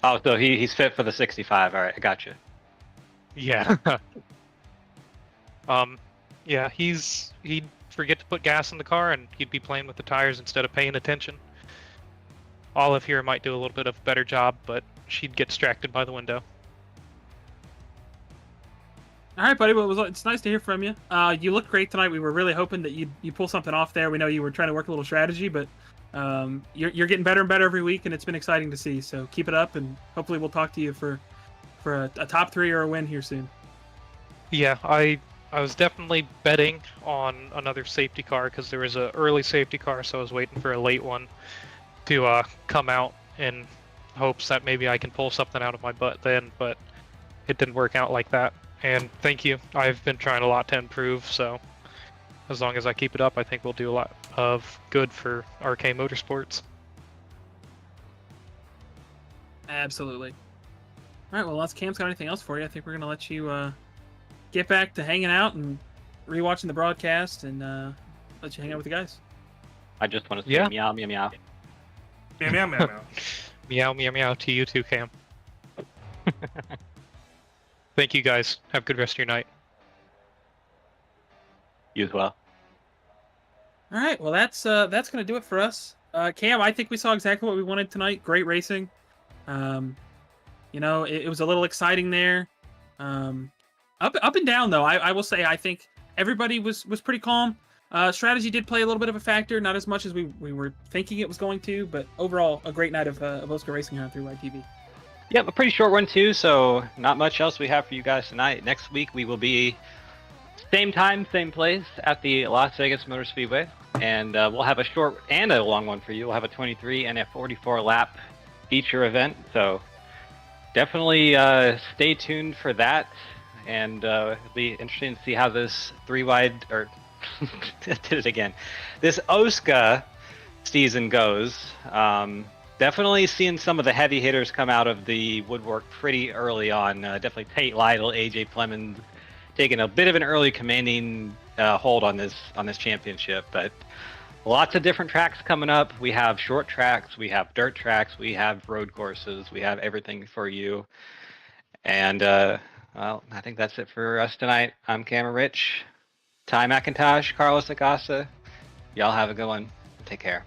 Oh, so he's fit for the 65. All right, I got you. Yeah. Yeah, he'd forget to put gas in the car, and he'd be playing with the tires instead of paying attention. Olive here might do a little bit of a better job, but she'd get distracted by the window. all right, buddy. Well, it's nice to hear from you. You look great tonight. We were really hoping that you pull something off there. We know you were trying to work a little strategy, but you're getting better and better every week, and it's been exciting to see. So keep it up, and hopefully we'll talk to you for a top 3 or a win here soon. Yeah, I was definitely betting on another safety car because there was an early safety car, so I was waiting for a late one to come out in hopes that maybe I can pull something out of my butt then, but it didn't work out like that. And thank you. I've been trying a lot to improve, so as long as I keep it up, I think we'll do a lot of good for RK Motorsports. Absolutely. All right, well, unless Cam's got anything else for you, I think we're going to let you get back to hanging out and rewatching the broadcast and let you hang out with the guys. I just want to say meow, meow, meow. Meow, meow, meow, meow. Meow, meow, meow to you too, Cam. Thank you, guys. Have a good rest of your night. You as well. All right, well, that's going to do it for us. Cam, I think we saw exactly what we wanted tonight. Great racing. It was a little exciting there. Up and down, though. I will say I think everybody was pretty calm. Strategy did play a little bit of a factor, not as much as we were thinking it was going to, but overall, a great night of OSCA racing here on 3YTV. Yep, a pretty short one too, so not much else we have for you guys tonight. Next week we will be same time, same place at the Las Vegas Motor Speedway, And we'll have a short and a long one for you. We'll have a 23 and a 44 lap feature event. So definitely stay tuned for that. And it'll be interesting to see how this three-wide, or did it again, this OSCA season goes. Definitely seeing some of the heavy hitters come out of the woodwork pretty early on. Definitely Tate Lytle, AJ Plemons taking a bit of an early commanding hold on this championship. But lots of different tracks coming up. We have short tracks, we have dirt tracks, we have road courses, we have everything for you. And well, I think that's it for us tonight. I'm Cameron Rich, Ty McIntosh, Carlos Acosta. Y'all have a good one. Take care.